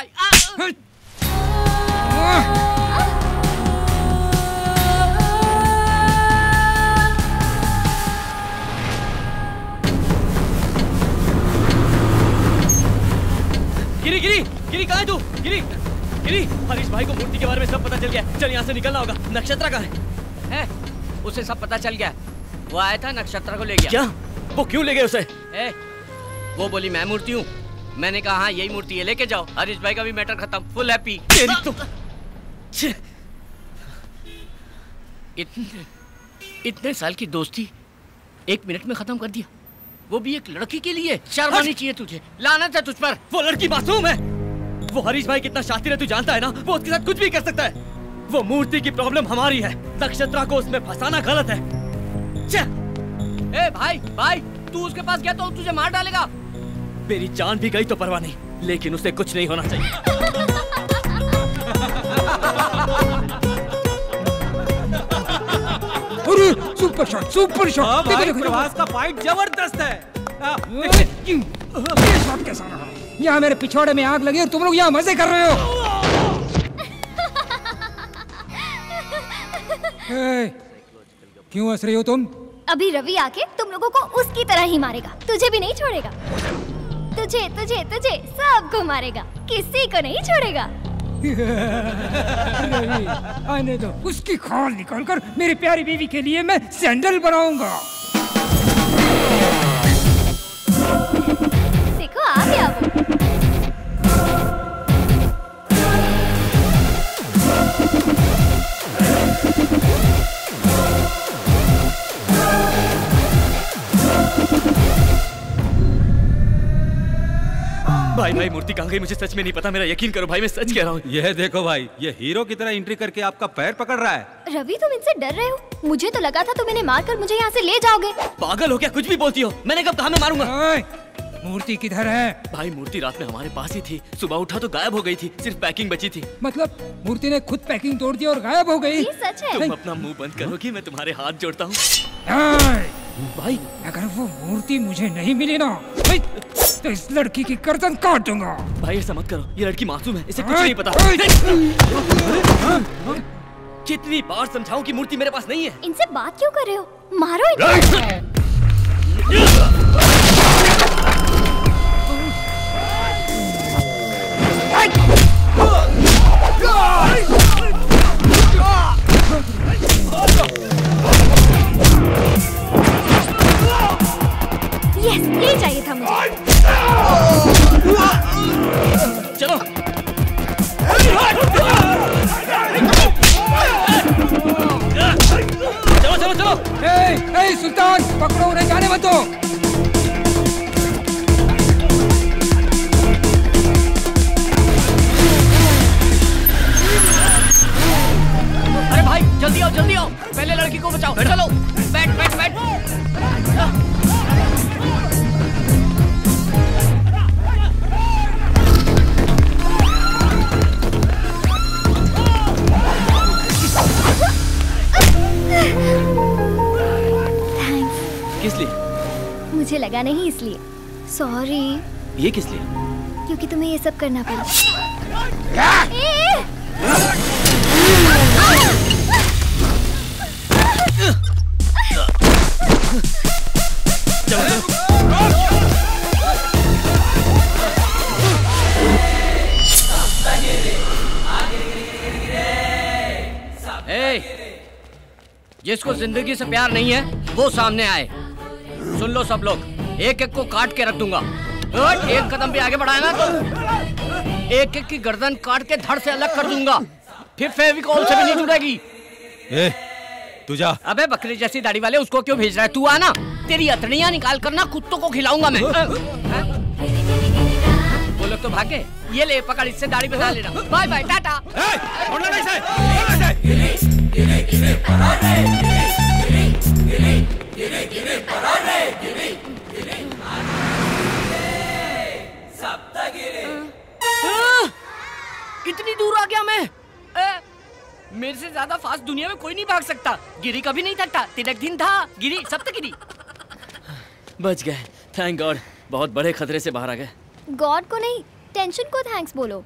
गिरी कहाँ है तू? गिरी हरीश भाई को मूर्ति के बारे में सब पता चल गया। चल यहाँ से निकलना होगा। नक्षत्रा कहाँ है? उसे सब पता चल गया। वो आया था, नक्षत्रा को ले गया। क्या? वो क्यों ले गए उसे? वो बोली मैं मूर्ति हूँ। मैंने कहा हाँ यही मूर्ति है, लेके जाओ। हरीश भाई का भी मैटर खत्म, फुल हैप्पी। इतने साल की दोस्ती 1 मिनट में खत्म कर दिया, वो भी एक लड़की के लिए। शर्म आनी चाहिए तुझे। लानत है तुझ पर। वो लड़की मासूम है। वो हरीश भाई कितना शातिर है तू जानता है ना? वो उसके साथ कुछ भी कर सकता है। वो मूर्ति की प्रॉब्लम हमारी है, नक्षत्रा को उसमें फंसाना गलत है। भाई तू उसके पास गया तो तुझे मार डालेगा। मेरी जान भी गई तो परवाह नहीं, लेकिन उसे कुछ नहीं होना चाहिए। Super shot. प्रभास का फाइट जबरदस्त है। ये शॉट कैसा रहा? यहाँ मेरे पिछवाड़े में आग लगी और तुम लोग यहाँ मजे कर रहे हो। क्यों हंस रही हो तुम? अभी रवि आके तुम लोगों को उसकी तरह ही मारेगा। तुझे भी नहीं छोड़ेगा। तुझे सबको मारेगा, किसी को नहीं छोड़ेगा। रवि आने दो, उसकी खाल निकालकर मेरी प्यारी बीवी के लिए मैं सैंडल बनाऊंगा। देखो आ गया वो। भाई भाई मूर्ति कहाँ गई मुझे सच में नहीं पता, मेरा यकीन करो भाई, मैं सच कह रहा हूँ। यह देखो भाई, ये हीरो की तरह एंट्री करके आपका पैर पकड़ रहा है। रवि तुम इनसे डर रहे हो? मुझे तो लगा था तुम इन्हें मारकर मुझे यहाँ से ले जाओगे। पागल हो क्या, कुछ भी बोलती हो? मैंने कब कहा मैं मारूंगा? मूर्ति किधर है? भाई मूर्ति रात में हमारे पास ही थी, सुबह उठा तो गायब हो गई थी, सिर्फ पैकिंग बची थी। मतलब मूर्ति ने खुद पैकिंग तोड़ दी और गायब हो गई? ये सच है। तुम अपना मुंह बंद करोगी, मैं तुम्हारे हाथ जोड़ता हूँ। भाई अगर वो मूर्ति मुझे नहीं मिली ना तो इस लड़की की गर्दन काट दूंगा। भाई ऐसा मत करो, ये लड़की मासूम है, इसे कुछ नहीं पता। कितनी बार समझाऊं कि मूर्ति मेरे पास नहीं है। इनसे बात क्यों कर रहे हो? मारो इन्हें। यस, ये चाहिए था मुझे। चलो चलो चलो चलो। ए सुल्तान, पकड़ो उन्हें, जाने मत दो। अरे भाई जल्दी आओ, पहले लड़की को बचाओ। चलो बैठ बैठ बैठ। किस लिए? मुझे लगा नहीं इसलिए। सॉरी। ये किस लिए? क्योंकि तुम्हें ये सब करना पड़ा। जिसको जिंदगी से प्यार नहीं है वो सामने आए। सुन लो सब लोग, एक एक को काट के रख दूंगा। एक कदम भी आगे बढ़ाया ना तो एक एक की गर्दन काट के धड़ से अलग कर दूंगा, फिर फेविकॉल से भी नहीं जुड़ेगी। तू जा। अबे बकरी जैसी दाढ़ी वाले, उसको क्यों भेज रहा है? तू आना, तेरी अतड़ियां निकाल कर ना कुत्तों को खिलाऊंगा मैं। वो लोग तो भागे। ये ले पकड़, इससे दाढ़ी बना लेना। Bye bye, tata. इतनी दूर आ गया मैं। मेरे से ज्यादा फास्ट दुनिया में कोई नहीं भाग सकता। गिरी कभी नहीं थकता, तिलक दिन था, गिरी सप्तगिरी। बच गए, थैंक गॉड। बहुत बड़े खतरे से बाहर आ गए। गॉड को नहीं, टेंशन को थैंक्स बोलो।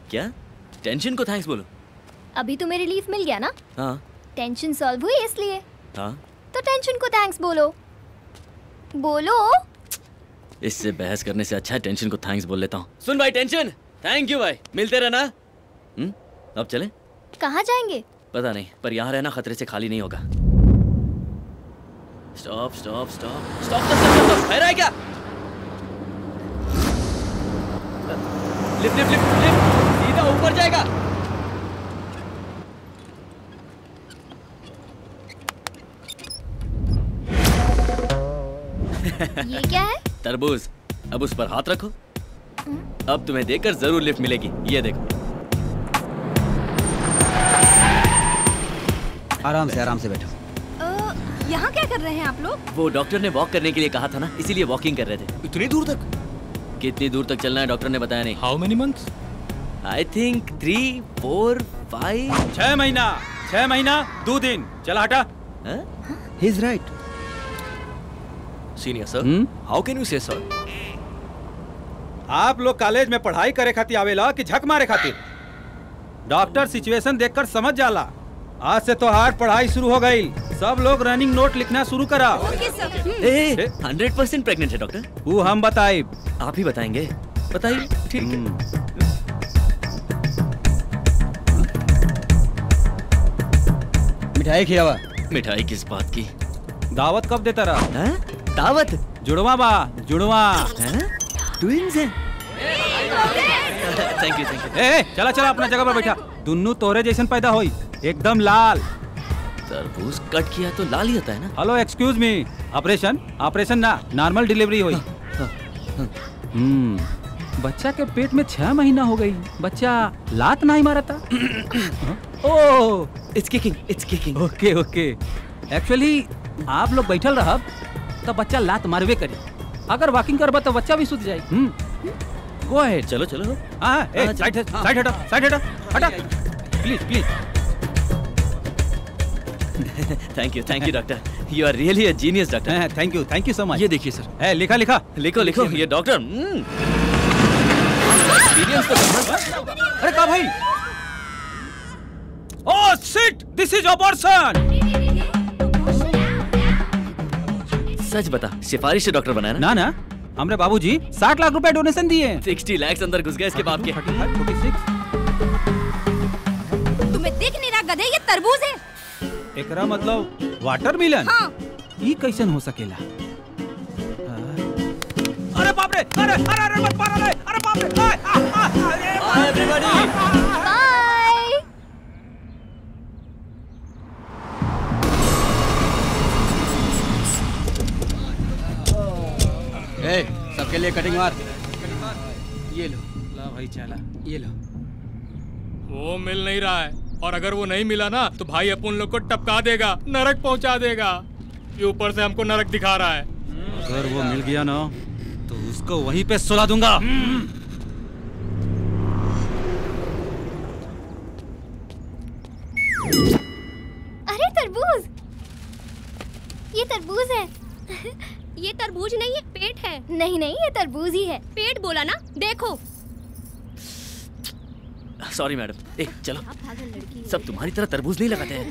क्या? टेंशन को थैंक्स बोलो? अभी तुम्हें रिलीफ मिल गया ना? हाँ। टेंशन सॉल्व हुई इसलिए। हाँ। तो टेंशन को थैंक्स बोलो। बोलो। इससे बहस करने से अच्छा है टेंशन को थैंक्स बोल लेता हूँ। सुन भाई टेंशन, थैंक यू भाई, मिलते रहना। अब चले? कहाँ जाएंगे? पता नहीं, पर यहाँ रहना खतरे से खाली नहीं होगा। Stop stop stop stop stop. खैर है क्या? लिफ्ट लिफ्ट लिफ्ट लिफ्ट, सीधा ऊपर जाएगा। ये क्या है? तरबूज। अब उस पर हाथ रखो। अब तुम्हें देखकर जरूर लिफ्ट मिलेगी। ये देखो। आराम से बैठो। यहाँ क्या कर रहे हैं आप लोग? वो डॉक्टर ने वॉक करने के लिए कहा था ना, इसीलिए वॉकिंग कर रहे थे। इतनी दूर तक? कितनी दूर तक चलना है डॉक्टर ने बताया नहीं। How many months? I think 3, 4, 5। 6 महीना 2 दिन। चला हटा। He is right. Senior sir, how can you से सर? आप लोग कॉलेज में पढ़ाई करे खातिर आवेला कि झक मारे खातिर? डॉक्टर सिचुएशन देखकर समझ जाला। आज से तो हार्ड पढ़ाई शुरू हो गई। सब लोग रनिंग नोट लिखना शुरू करा। 100% प्रेग्नेंट है डॉक्टर। वो हम बताए? आप ही बताएंगे? बताइए। ठीक है। मिठाई खिलावा। मिठाई किस बात की? दावत कब देता रहा? दावत? जुड़वा बा, जुड़वा। ट्विंस हैं। Thank you. चला अपना जगह पर बैठा। दुन्नू तोरे जैसन पैदा होई, एकदम लाल। तरबूज कट किया तो लाल ही होता है ना? हेलो एक्सक्यूज मी, ऑपरेशन ना, नॉर्मल डिलीवरी हुई। बच्चा के पेट में 6 महीना हो गई, बच्चा लात नहीं मारा था। Oh, it's kicking. Okay okay. Actually आप लोग बैठल रहब तो बच्चा लात मारवे करी, अगर वॉकिंग करबा तो बच्चा भी सुत जाई। Go ahead. चलो चलो। हाँ, साइड हटा please. Thank you doctor, you are really a genius doctor. Thank you so much. ये देखिए सर। लिखो ये डॉक्टर एक्सपीरियंस तो अरे का भाई? Oh shit, this is abortion. सच बता, सिफारिश से डॉक्टर बनाया ना? ना, हमरे बाबूजी 60 लाख रुपए डोनेशन दिए। 60 लाख अंदर घुस गए इसके बाप के। 46। तुम्हें दिख नहीं रहा गधे, ये तरबूज है। एकरा मतलब वाटरमेलन? हाँ। ये कैसन हो सकेला? अरे बाप रे, अरे मत मारो रे, अरे बाप रे। Bye everybody. बाय। सबके लिए कटिंग मार। ये लो। ला भाई चला, ये लो। वो मिल नहीं रहा है, और अगर वो नहीं मिला ना तो भाई अपन लोग को टपका देगा, नरक पहुंचा देगा। ये ऊपर से हमको नरक दिखा रहा है। अगर वो मिल गया ना तो उसको वहीं पे सुला दूंगा। अरे तरबूज, ये तरबूज है। ये तरबूज नहीं है, पेट है। नहीं, ये तरबूज ही है। पेट बोला ना, देखो। Sorry madam. चलो, सब तुम्हारी तरह तरबूज नहीं लगाते हैं।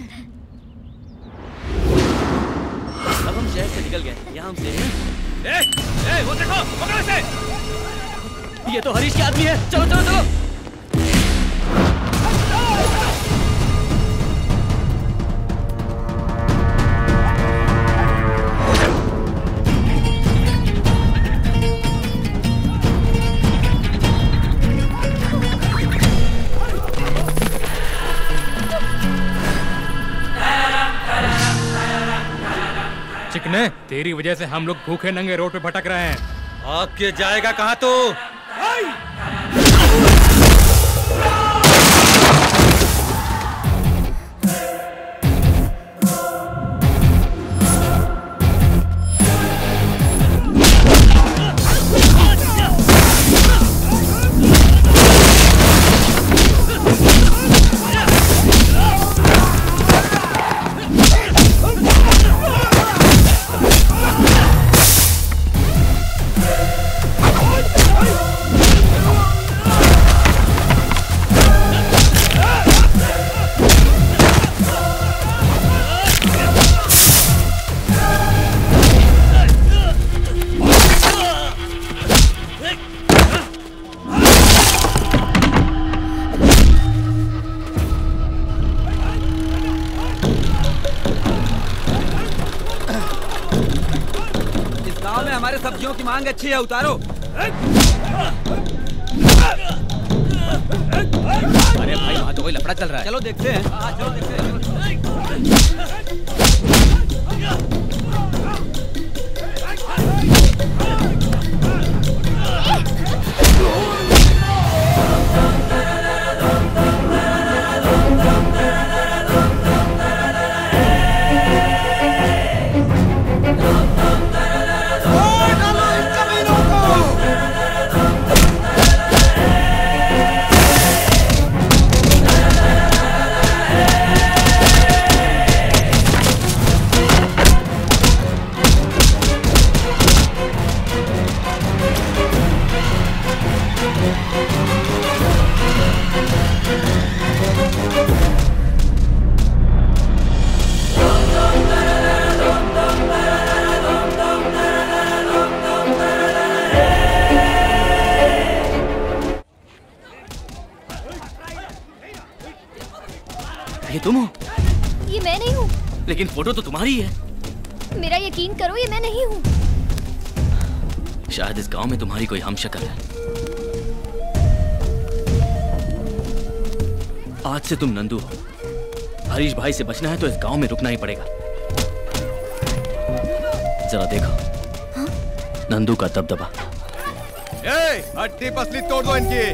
अब हम शहर से निकल गए, यहाँ हम से। वो देखो, पकड़ो इसे। ये तो हरीश के आदमी है। चलो। चिकने, तेरी वजह से हम लोग भूखे नंगे रोड पे भटक रहे हैं। आगे जाएगा कहाँ तू? सब्जियों की मांग अच्छी है, उतारो। अरे भाई, वहाँ तो कोई लफड़ा चल रहा है। चलो देखते हैं। चलो देखते हैं। ये तुम हो? ये मैं नहीं हूँ। लेकिन फोटो तो तुम्हारी है। मेरा यकीन करो, ये मैं नहीं हूँ। शायद इस गांव में तुम्हारी कोई हमशक्ल है। आज से तुम नंदू हो। हरीश भाई से बचना है तो इस गांव में रुकना ही पड़ेगा। जरा देखो, नंदू का दबदबा। हड्डी पसली तोड़ दो इनकी।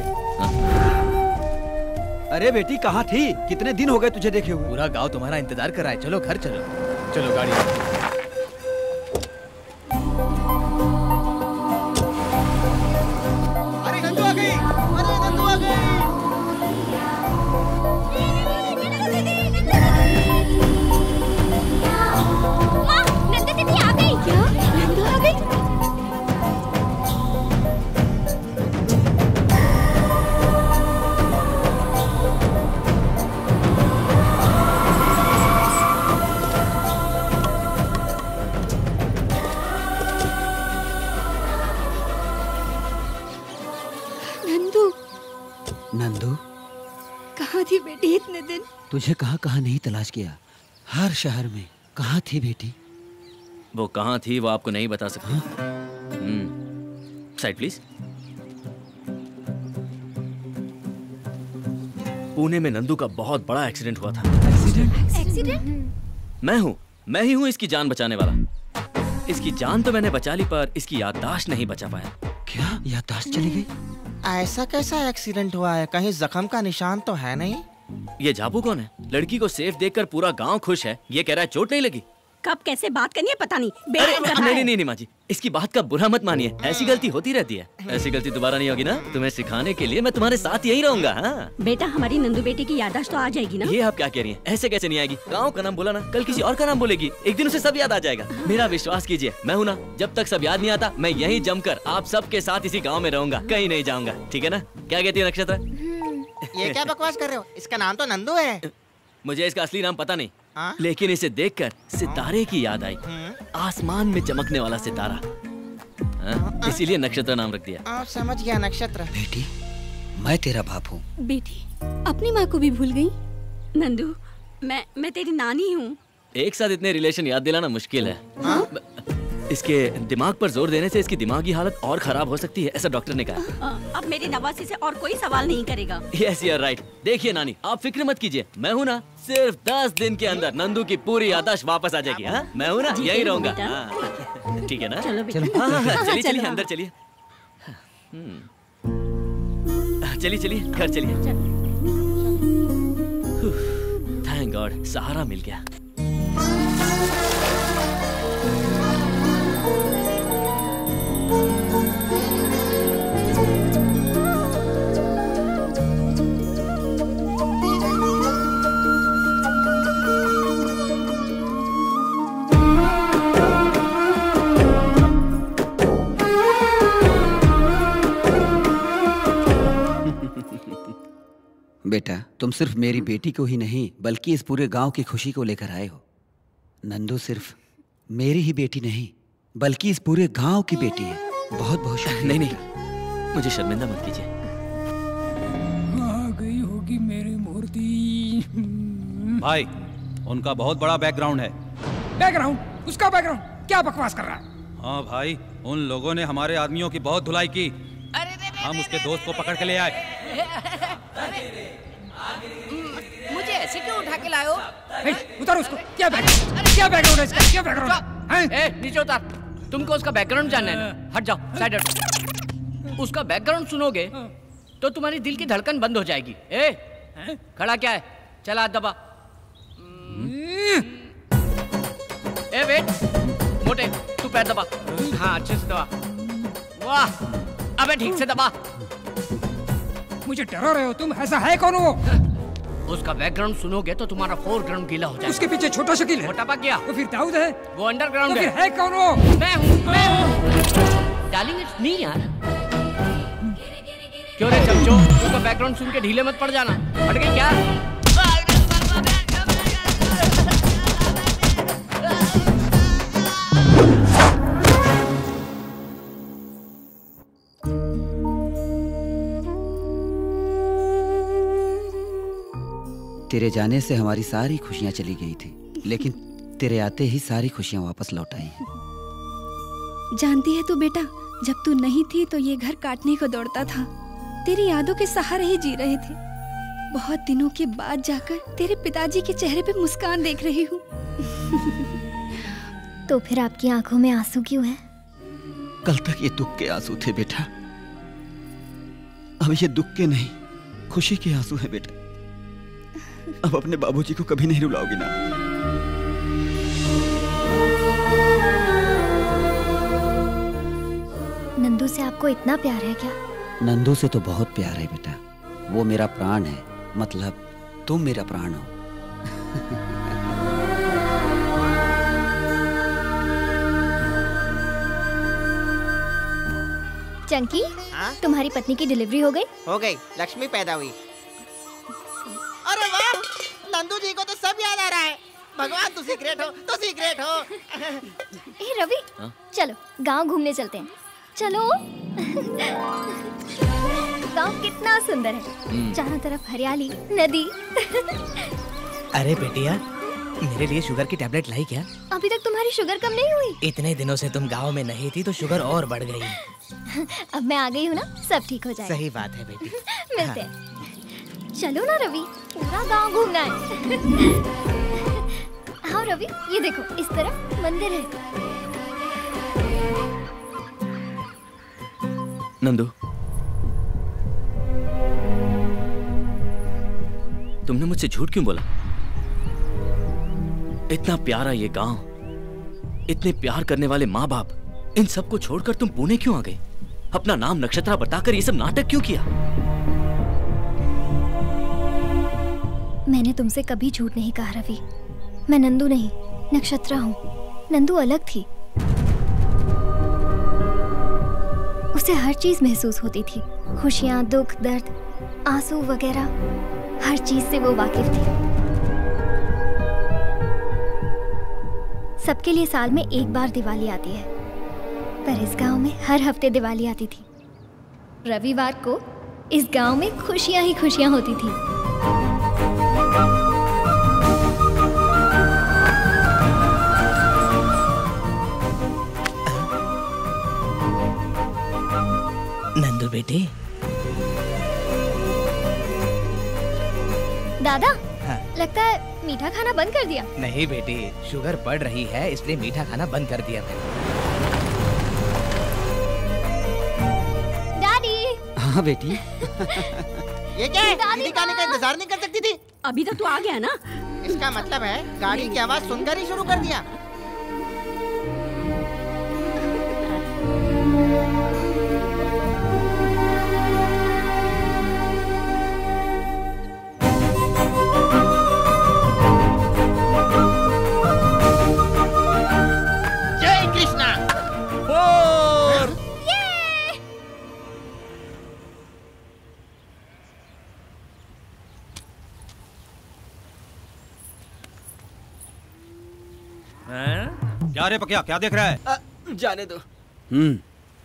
अरे बेटी कहाँ थी? कितने दिन हो गए तुझे देखे हुए? पूरा गांव तुम्हारा इंतजार कर रहा है। चलो घर चलो। चलो गाड़ी। अरे नंदू आ गई। अरे नंदू आ गई। नंदू दीदी आ गई। क्या? नंदू आ गई? नंदू कहाँ थी बेटी इतने दिन? तुझे कहाँ कहाँ नहीं तलाश किया, हर शहर में। कहाँ थी बेटी? वो कहाँ थी वो आपको नहीं बता सकती। Side please. पुणे में नंदू का बहुत बड़ा एक्सीडेंट हुआ था। एक्सीडेंट? मैं ही हूँ इसकी जान बचाने वाला। इसकी जान तो मैंने बचा ली पर इसकी याददाश्त नहीं बचा पाया। क्या याददाश्त चली गई? ऐसा कैसा एक्सीडेंट हुआ है? कहीं जख्म का निशान तो है नहीं? ये जाबू कौन है? लड़की को सेफ देखकर पूरा गांव खुश है। ये कह रहा है चोट नहीं लगी। कब कैसे बात करनी है पता नहीं। नहीं माँ जी, इसकी बात का बुरा मत मानिए। ऐसी गलती होती रहती है। ऐसी गलती दोबारा नहीं होगी ना? तुम्हें सिखाने के लिए मैं तुम्हारे साथ यही रहूंगा। हाँ? बेटा हमारी नंदू बेटी की याददाश्त तो आ जाएगी ना? ये आप क्या कह रही हैं? ऐसे कैसे नहीं आएगी? गाँव का नाम बोला ना, कल किसी और का नाम बोलेगी, एक दिन उसे सब याद आ जाएगा। मेरा विश्वास कीजिए, मैं हूँ ना, जब तक सब याद नहीं आता मैं यही जमकर आप सबके साथ इसी गाँव में रहूंगा, कहीं नहीं जाऊंगा। ठीक है ना? क्या कहती है नक्षत्र? ये क्या बकवास कर रहे हो? इसका नाम तो नंदू है। मुझे इसका असली नाम पता नहीं, लेकिन इसे देखकर सितारे की याद आई। आसमान में चमकने वाला सितारा, इसीलिए नक्षत्र नाम रख दिया। समझ गया नक्षत्र। बेटी मैं तेरा बाप हूँ। बेटी अपनी माँ को भी भूल गई? नंदू मैं तेरी नानी हूँ। एक साथ इतने रिलेशन याद दिलाना मुश्किल है। इसके दिमाग पर जोर देने से इसकी दिमागी हालत और खराब हो सकती है, ऐसा डॉक्टर ने कहा। अब मेरी नवासी से और कोई सवाल नहीं करेगा। Yes you are right. देखिए नानी, आप फिक्र मत कीजिए, मैं हूँ ना। सिर्फ 10 दिन के अंदर नंदू की पूरी याददाश्त वापस आ जाएगी। हाँ, मैं हूँ ना, यही रहूंगा। ठीक है ना? चलिए चलिए अंदर चलिए। चलिए चलिए घर चलिए। थैंक गॉड, सहारा मिल गया। बेटा तुम सिर्फ मेरी बेटी को ही नहीं बल्कि इस पूरे गांव की खुशी को लेकर आए हो। नंदू सिर्फ मेरी ही बेटी नहीं बल्कि इस पूरे गांव की बेटी है। बहुत बहुत शुक्रिया। नहीं, मुझे शर्मिंदा मत कीजिए। आ गई होगी मेरी मूर्ति। भाई उनका बहुत बड़ा बैकग्राउंड है। बैकग्राउंड? उसका बैकग्राउंड? क्या बकवास कर रहा है? हाँ भाई, उन लोगों ने हमारे आदमियों की बहुत धुलाई की। हम उसके दोस्त को पकड़ के ले आए। मुझे ऐसे क्यों उठा के लाए हो? उतारो उसको। क्या बैकग्राउंड है इसका? क्या बैकग्राउंड है? नीचे उतार। तुमको उसका बैकग्राउंड जानना है ना? हट जाओ, साइड हट। उसका बैकग्राउंड सुनोगे तो तुम्हारी दिल की धड़कन बंद हो जाएगी। खड़ा क्या है? चला हाथ दबा। वेट, मोटे तू पैर दबा। हाँ अच्छे से दबा। वाह, अबे ठीक से दबा। मुझे डरा रहे हो तुम? ऐसा है कौन वो? उसका बैकग्राउंड सुनोगे तो तुम्हारा फोरग्राउंड गीला हो जाएगा। उसके पीछे छोटा शकील है। मोटा पा गया। तो फिर दाऊद है? वो अंडरग्राउंड तो है। फिर है कौन वो? मैं हूँ। डार्लिंग इट्स मी यार। क्यों रे चमचो, उसका बैकग्राउंड सुन के ढीले मत पड़ जाना। हट गई क्या? तेरे जाने से हमारी सारी खुशियां चली गई थी, लेकिन तेरे आते ही सारी खुशियां वापस लौट आई हैं। जानती है तू बेटा, जब तू नहीं थी तो ये घर काटने को दौड़ता था। तेरी यादों के सहारे ही जी रहे थे। बहुत दिनों के बाद जाकर तेरे पिताजी के चेहरे पे मुस्कान देख रही हूँ। तो फिर आपकी आंखों में आंसू क्यों है? कल तक ये दुख के आंसू थे बेटा, अब ये दुख के नहीं, खुशी के आंसू है बेटा। अब अपने बाबूजी को कभी नहीं रुलाओगी ना? नंदू से आपको इतना प्यार है क्या? नंदू से तो बहुत प्यार है बेटा। वो मेरा प्राण है, मतलब तुम मेरा प्राण हो। चंकी, तुम्हारी पत्नी की डिलीवरी हो गई? हो गई, लक्ष्मी पैदा हुई। अरे वाह, नंदू जी को तो सब याद आ रहा है। भगवान तू सीक्रेट हो, तू सीक्रेट हो। ए रवि, चलो गांव घूमने चलते हैं। चलो। गांव कितना सुंदर है, चारों तरफ हरियाली, नदी। अरे बेटिया, मेरे लिए शुगर की टैबलेट लाई क्या? अभी तक तुम्हारी शुगर कम नहीं हुई? इतने दिनों से तुम गांव में नहीं थी तो शुगर और बढ़ गई। अब मैं आ गई हूँ ना, सब ठीक हो जाएगा। सही बात है बेटी। मिलते हैं। चलो ना रवि, पूरा गांव घूमना है। हाँ रवि, ये देखो, इस तरफ मंदिर है। नंदू, तुमने मुझसे झूठ क्यों बोला? इतना प्यारा ये गांव, इतने प्यार करने वाले माँ बाप, इन सब को छोड़कर तुम पुणे क्यों आ गई? अपना नाम नक्षत्रा बताकर ये सब नाटक क्यों किया? मैंने तुमसे कभी झूठ नहीं कहा रवि। मैं नंदू नहीं, नक्षत्रा हूँ। नंदू अलग थी, उसे हर चीज महसूस होती थी। खुशियाँ, दुख, दर्द, आंसू वगैरह, हर चीज से वो वाकिफ थी। सबके लिए साल में एक बार दिवाली आती है, पर इस गांव में हर हफ्ते दिवाली आती थी। रविवार को इस गांव में खुशियां ही खुशियां होती थी। नंदू बेटी। दादा, लगता है मीठा खाना बंद कर दिया। नहीं बेटी, शुगर बढ़ रही है इसलिए मीठा खाना बंद कर दिया मैंने। डैडी। हाँ बेटी। ये क्या है? दीदी का आने का इंतजार नहीं कर सकती थी? अभी तक तो आ गया ना। इसका मतलब है गाड़ी की आवाज सुनकर ही शुरू कर दिया। जय कृष्णा। क्या रे पकिया, क्या देख रहा है? जाने दो।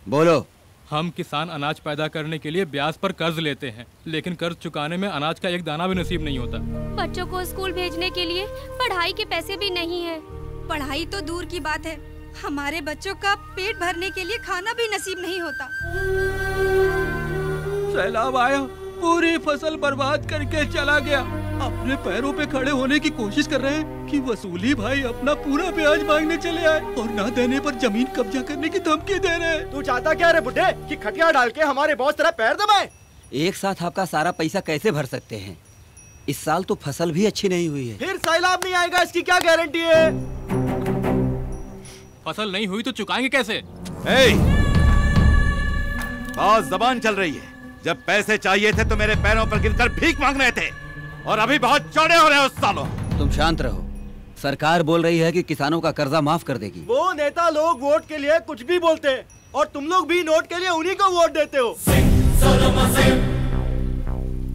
बोलो। हम किसान अनाज पैदा करने के लिए ब्याज पर कर्ज लेते हैं, लेकिन कर्ज चुकाने में अनाज का एक दाना भी नसीब नहीं होता। बच्चों को स्कूल भेजने के लिए पढ़ाई के पैसे भी नहीं है। पढ़ाई तो दूर की बात है, हमारे बच्चों का पेट भरने के लिए खाना भी नसीब नहीं होता। सैलाब आया, पूरी फसल बर्बाद करके चला गया। अपने पैरों पे खड़े होने की कोशिश कर रहे हैं कि वसूली भाई अपना पूरा ब्याज मांगने चले आए और ना देने पर जमीन कब्जा करने की धमकी दे रहे हैं। तू चाहता क्या रे बुड्ढे, कि खटिया डाल के हमारे बॉस तेरा पैर दबाए? एक साथ आपका सारा पैसा कैसे भर सकते हैं? इस साल तो फसल भी अच्छी नहीं हुई है। फिर सैलाब नहीं आएगा, इसकी क्या गारंटी है? फसल नहीं हुई तो चुकाएंगे कैसे? बहुत जबान चल रही है। जब पैसे चाहिए थे तो मेरे पैरों पर गिरकर भीख मांग रहे थे, और अभी बहुत चौड़े हो रहे हो सालों। तुम शांत रहो। सरकार बोल रही है कि किसानों का कर्जा माफ कर देगी। वो नेता लोग वोट के लिए कुछ भी बोलते हैं, और तुम लोग भी नोट के लिए उन्हीं को वोट देते हो।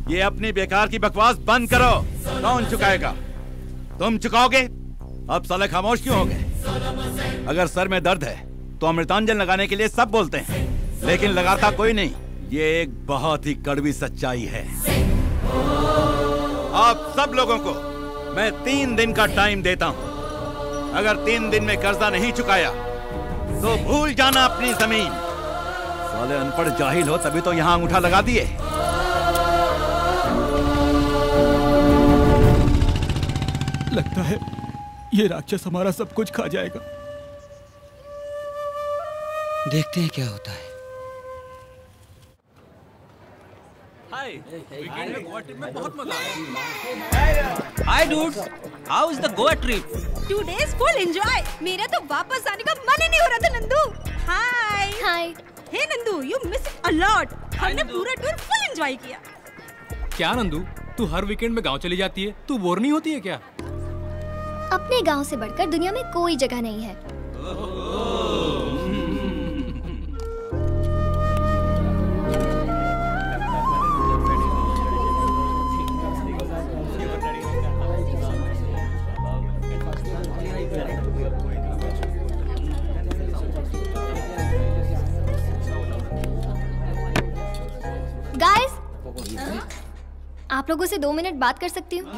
ये अपनी बेकार की बकवास बंद करो। कौन चुकाएगा? तुम चुकाओगे? अब साले खामोश क्यों हो गए? अगर सर में दर्द है तो अमृतांजन लगाने के लिए सब बोलते हैं, लेकिन लगाता कोई नहीं। ये एक बहुत ही कड़वी सच्चाई है। आप सब लोगों को मैं 3 दिन का टाइम देता हूं। अगर 3 दिन में कर्जा नहीं चुकाया तो भूल जाना अपनी जमीन। साले अनपढ़ जाहिल हो तभी तो यहां अंगूठा लगा दिए। लगता है ये राक्षस हमारा सब कुछ खा जाएगा। देखते हैं क्या होता है। वीकेंड में गोवा ट्रिप में बहुत मजा आया। Hi dudes, how is the Goa trip? 2 days full enjoy. मेरा तो वापस आने का मन ही नहीं हो रहा था Nandu. Hi hi. Hey Nandu, you miss a lot. हमने पूरा टूर फुल एंजॉय किया। क्या नंदू, तू हर वीकेंड में गांव चली जाती है, तू बोर नहीं होती है क्या? अपने गांव से बढ़कर दुनिया में कोई जगह नहीं है। गाइस, आप लोगों से 2 मिनट बात कर सकती हूँ?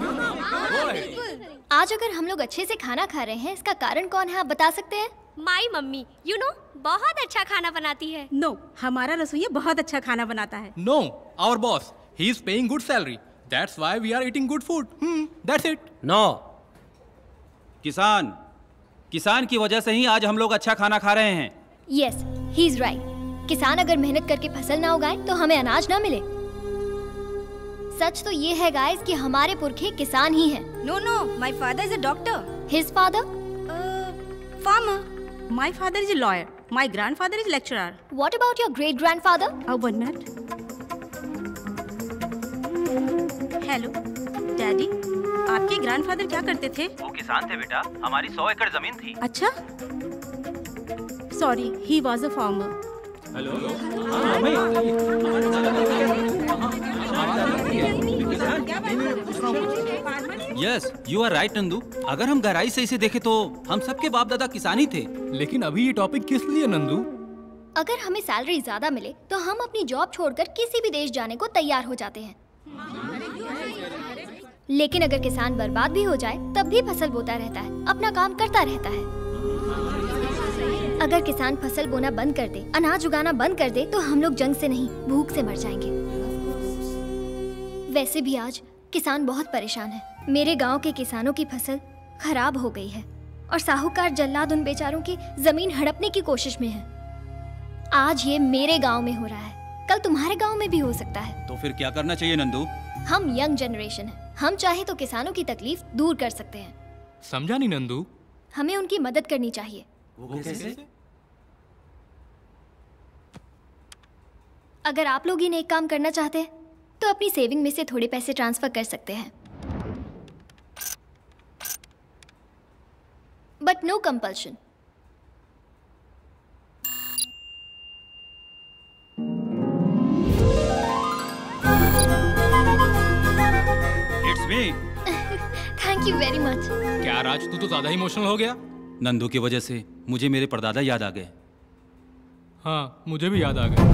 आज अगर हम लोग अच्छे से खाना खा रहे हैं, इसका कारण कौन है, आप बता सकते हैं? माई मम्मी, यू नो, बहुत अच्छा खाना बनाती है। नो, हमारा रसोइया बहुत अच्छा खाना बनाता है। No, our boss, he is paying good salary. That's why we are eating good food. That's it. No, किसान की वजह से ही आज हम लोग अच्छा खाना खा रहे हैं। Yes, he is right. किसान अगर मेहनत करके फसल ना उगाए तो हमें अनाज ना मिले। सच तो ये है गाइस कि हमारे पुरखे किसान ही हैं। No no, my father is a doctor. His father? Farmer. My father is a lawyer. My grandfather is lecturer. What about your great grandfather? 1 minute. Hello daddy, आपके ग्रैंडफादर क्या करते थे? वो किसान थे बेटा, हमारी 100 एकड़ जमीन थी। अच्छा, sorry, he was a farmer. Hello, yes, you are right Nandu. अगर हम गहराई से इसे देखें तो हम सबके बाप दादा किसान ही थे। लेकिन अभी ये टॉपिक किस लिए नंदू? अगर हमें सैलरी ज्यादा मिले तो हम अपनी जॉब छोड़कर किसी भी देश जाने को तैयार हो जाते हैं। लेकिन अगर किसान बर्बाद भी हो जाए तब भी फसल बोता रहता है, अपना काम करता रहता है। अगर किसान फसल बोना बंद कर दे, अनाज उगाना बंद कर दे, तो हम लोग जंग से नहीं, भूख से मर जाएंगे। वैसे भी आज किसान बहुत परेशान है। मेरे गांव के किसानों की फसल खराब हो गई है और साहूकार जल्लाद उन बेचारों की जमीन हड़पने की कोशिश में है। आज ये मेरे गांव में हो रहा है, कल तुम्हारे गांव में भी हो सकता है। तो फिर क्या करना चाहिए नंदू? हम यंग जनरेशन है, हम चाहे तो किसानों की तकलीफ दूर कर सकते हैं। समझा नहीं नंदू? हमें उनकी मदद करनी चाहिए। वो कैसे? अगर आप लोग ही नेक काम करना चाहते हैं तो अपनी सेविंग में से थोड़े पैसे ट्रांसफर कर सकते हैं, but no compulsion. It's me. Thank you very much. क्या राज, तू तो ज्यादा इमोशनल हो गया। नंदू की वजह से मुझे मेरे परदादा याद आ गए। हाँ, मुझे भी याद आ गया।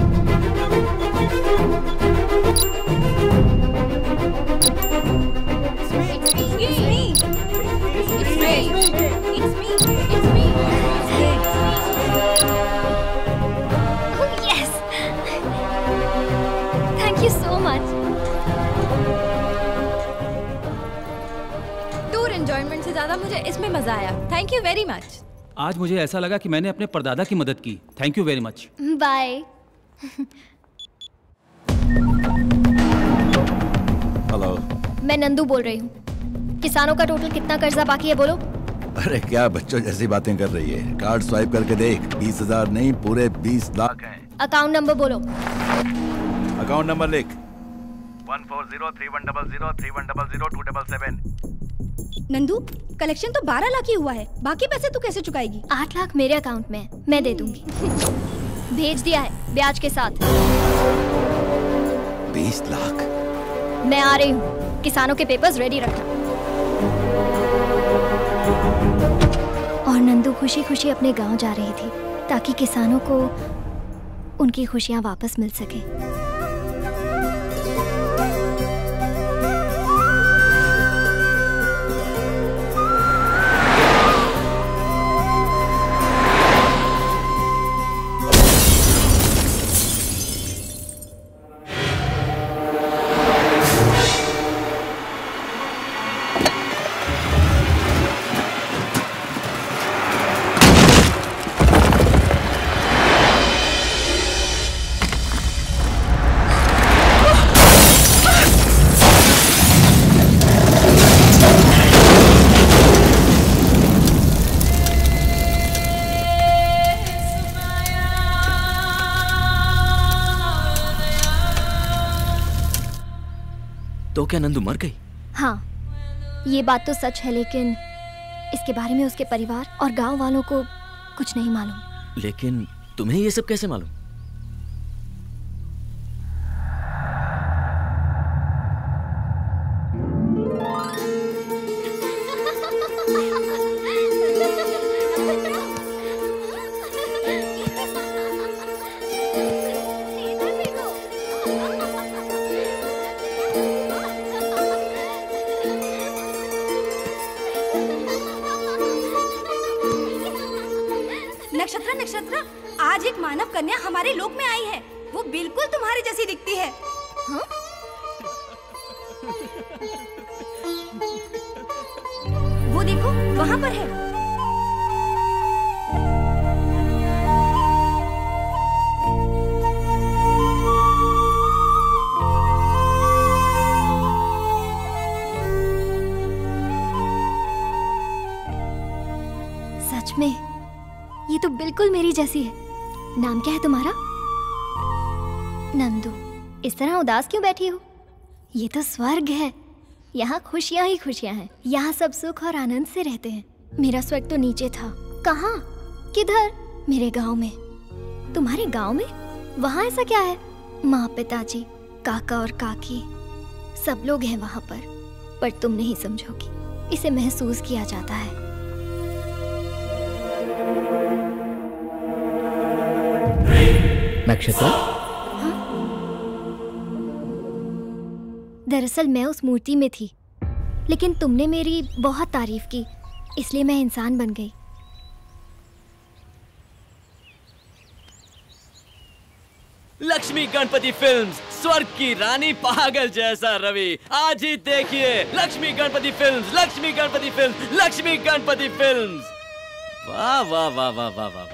Thank you so much. Tour enjoyment से ज्यादा मुझे इसमें मजा आया। Thank you very much. आज मुझे ऐसा लगा कि मैंने अपने परदादा की मदद की। Thank you very much. Bye. Hello, मैं नंदू बोल रही हूँ। किसानों का टोटल कितना कर्जा बाकी है बोलो? अरे क्या बच्चों जैसी बातें कर रही है। कार्ड स्वाइप करके देख, 20,000 नहीं पूरे 20 लाख हैं। अकाउंट नंबर बोलो। अकाउंट नंबर लिख। 140310031002777। नंदू, कलेक्शन तो 12 लाख ही हुआ है, बाकी पैसे तू कैसे चुकाएगी? 8 लाख मेरे अकाउंट में है, मैं दे दूंगी। भेज दिया है ब्याज के साथ। 20 लाख। मैं आ रही हूँ, किसानों के पेपर्स रेडी रखना। और नंदू खुशी खुशी अपने गांव जा रही थी ताकि किसानों को उनकी खुशियाँ वापस मिल सके। तो क्या नंदू मर गई? हाँ, ये बात तो सच है, लेकिन इसके बारे में उसके परिवार और गांव वालों को कुछ नहीं मालूम। लेकिन तुम्हें ये सब कैसे मालूम? नक्षत्र नक्षत्र, आज एक मानव कन्या हमारे लोक में आई है। वो बिल्कुल तुम्हारी जैसी दिखती है। हाँ? वो देखो वहाँ पर है। सच में ये तो बिल्कुल मेरी जैसी है। नाम क्या है तुम्हारा? नंदू। इस तरह उदास क्यों बैठी हो? ये तो स्वर्ग है। यहाँ खुशियाँ ही खुशियाँ हैं। यहाँ सब सुख और आनंद से रहते हैं। मेरा स्वर्ग तो नीचे था। कहाँ? किधर? मेरे गांव में। तुम्हारे गांव में? वहाँ ऐसा क्या है? माँ, पिताजी, काका और काकी सब लोग हैं वहाँ पर तुम नहीं समझोगी। इसे महसूस किया जाता है। नक्षत्र, दरअसल मैं उस मूर्ति में थी, लेकिन तुमने मेरी बहुत तारीफ की, इसलिए मैं इंसान बन गई। लक्ष्मी गणपति फिल्म्स, स्वर्ग की रानी पागल जैसा रवि। आज ही देखिए Lakshmi Ganpati films, Lakshmi Ganpati films, Lakshmi Ganpati films. वाह वाह वाह वाह वाह वाह,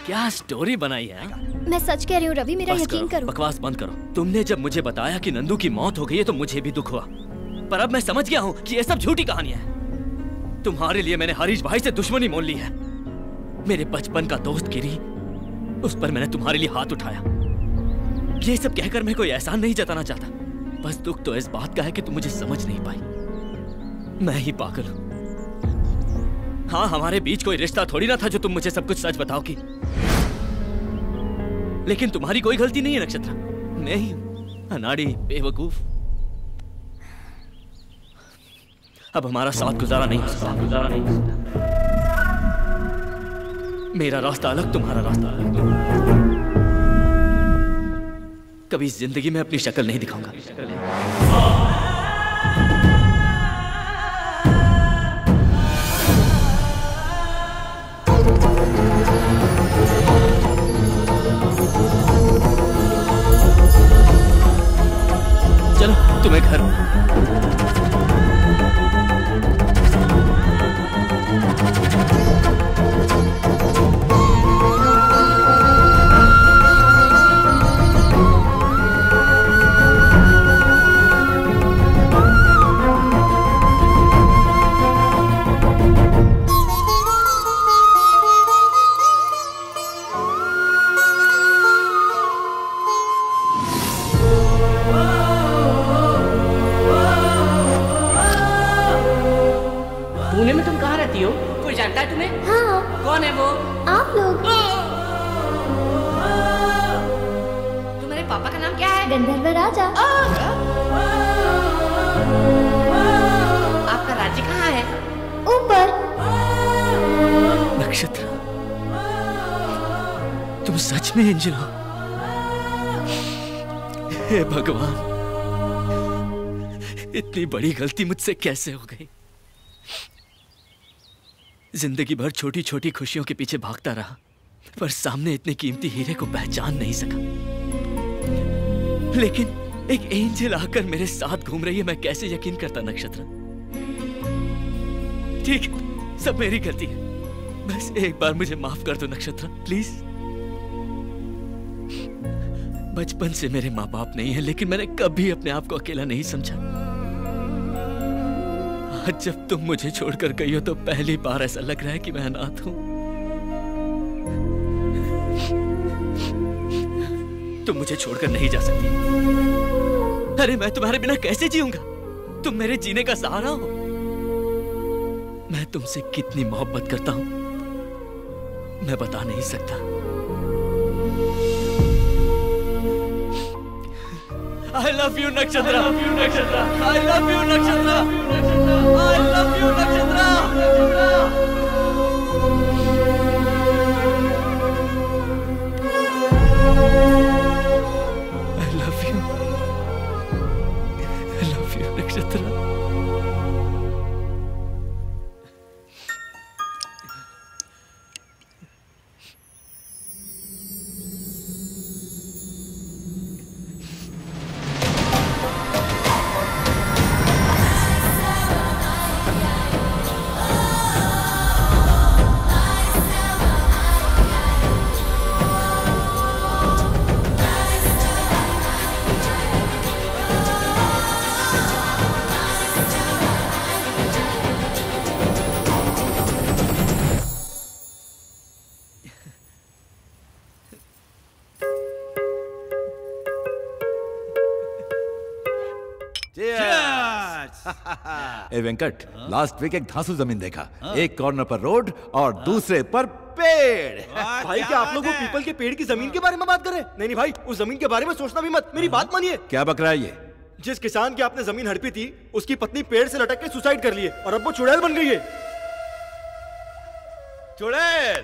क्या स्टोरी बनाई है। मैं सच कह रही हूँ रवि, मेरा यकीन करो। बकवास बंद करो। तुमने जब मुझे बताया कि नंदू की मौत हो गई है तो मुझे भी दुख हुआ, पर अब मैं समझ गया हूँ कि ये सब झूठी कहानियां हैं। तुम्हारे लिए मैंने हरीश भाई से दुश्मनी मोल ली है। मेरे बचपन का दोस्त गिरी, उस पर मैंने तुम्हारे लिए हाथ उठाया। ये सब कहकर मैं कोई एहसान नहीं जताना चाहता, बस दुख तो इस बात का है कि तुम मुझे समझ नहीं पाई। मैं ही पागल हूँ। हाँ, हमारे बीच कोई रिश्ता थोड़ी ना था जो तुम मुझे सब कुछ सच बताओगी। लेकिन तुम्हारी कोई गलती नहीं है नक्षत्र, मैं ही हूं अनाड़ी, बेवकूफ। अब हमारा साथ गुजारा नहीं हो सकता। मेरा रास्ता अलग, तुम्हारा रास्ता अलग। कभी जिंदगी में अपनी शक्ल नहीं दिखाऊंगा। चलो तुम्हें घर। पुणे में तुम कहाँ रहती हो? कोई जानता है तुम्हें? हाँ। कौन है वो? आप लोग। तुम्हारे पापा का नाम क्या है? गंधर्व राजा। आपका राज्य कहाँ है? ऊपर। नक्षत्र, तुम सच में एंजल हो? हे भगवान, इतनी बड़ी गलती मुझसे कैसे हो गई। जिंदगी भर छोटी छोटी खुशियों के पीछे भागता रहा, पर सामने इतने कीमती हीरे को पहचान नहीं सका। लेकिन एक एंजल आकर मेरे साथ घूम रही है, मैं कैसे यकीन करता नक्षत्र। ठीक है, सब मेरी गलती है। बस एक बार मुझे माफ कर दो नक्षत्र, प्लीज। बचपन से मेरे माँ बाप नहीं है, लेकिन मैंने कभी अपने आप को अकेला नहीं समझा। आज जब तुम मुझे छोड़कर गई हो तो पहली बार ऐसा लग रहा है कि मैं अनाथ हूं। तुम मुझे छोड़कर नहीं जा सकती। अरे मैं तुम्हारे बिना कैसे जीऊंगा? तुम मेरे जीने का सहारा हो। मैं तुमसे कितनी मोहब्बत करता हूं मैं बता नहीं सकता। I love you Nakshatra. I love you Nakshatra. I love you Nakshatra. I love you Nakshatra. ए वेंकट, लास्ट वीक एक धांसू जमीन देखा। एक कॉर्नर पर रोड और दूसरे पर पेड़। भाई क्या आप लोग वो पीपल के पेड़ की जमीन के बारे में बात कर रहे हैं? नहीं भाई, उस जमीन के बारे में सोचना भी मत। मेरी बात मानिए। क्या बक रहा है ये? जिस किसान की आपने जमीन हड़पी थी, उसकी पत्नी पेड़ से लटक के सुसाइड कर लिए और अब वो चुड़ैल बन गई है। चुड़ैल?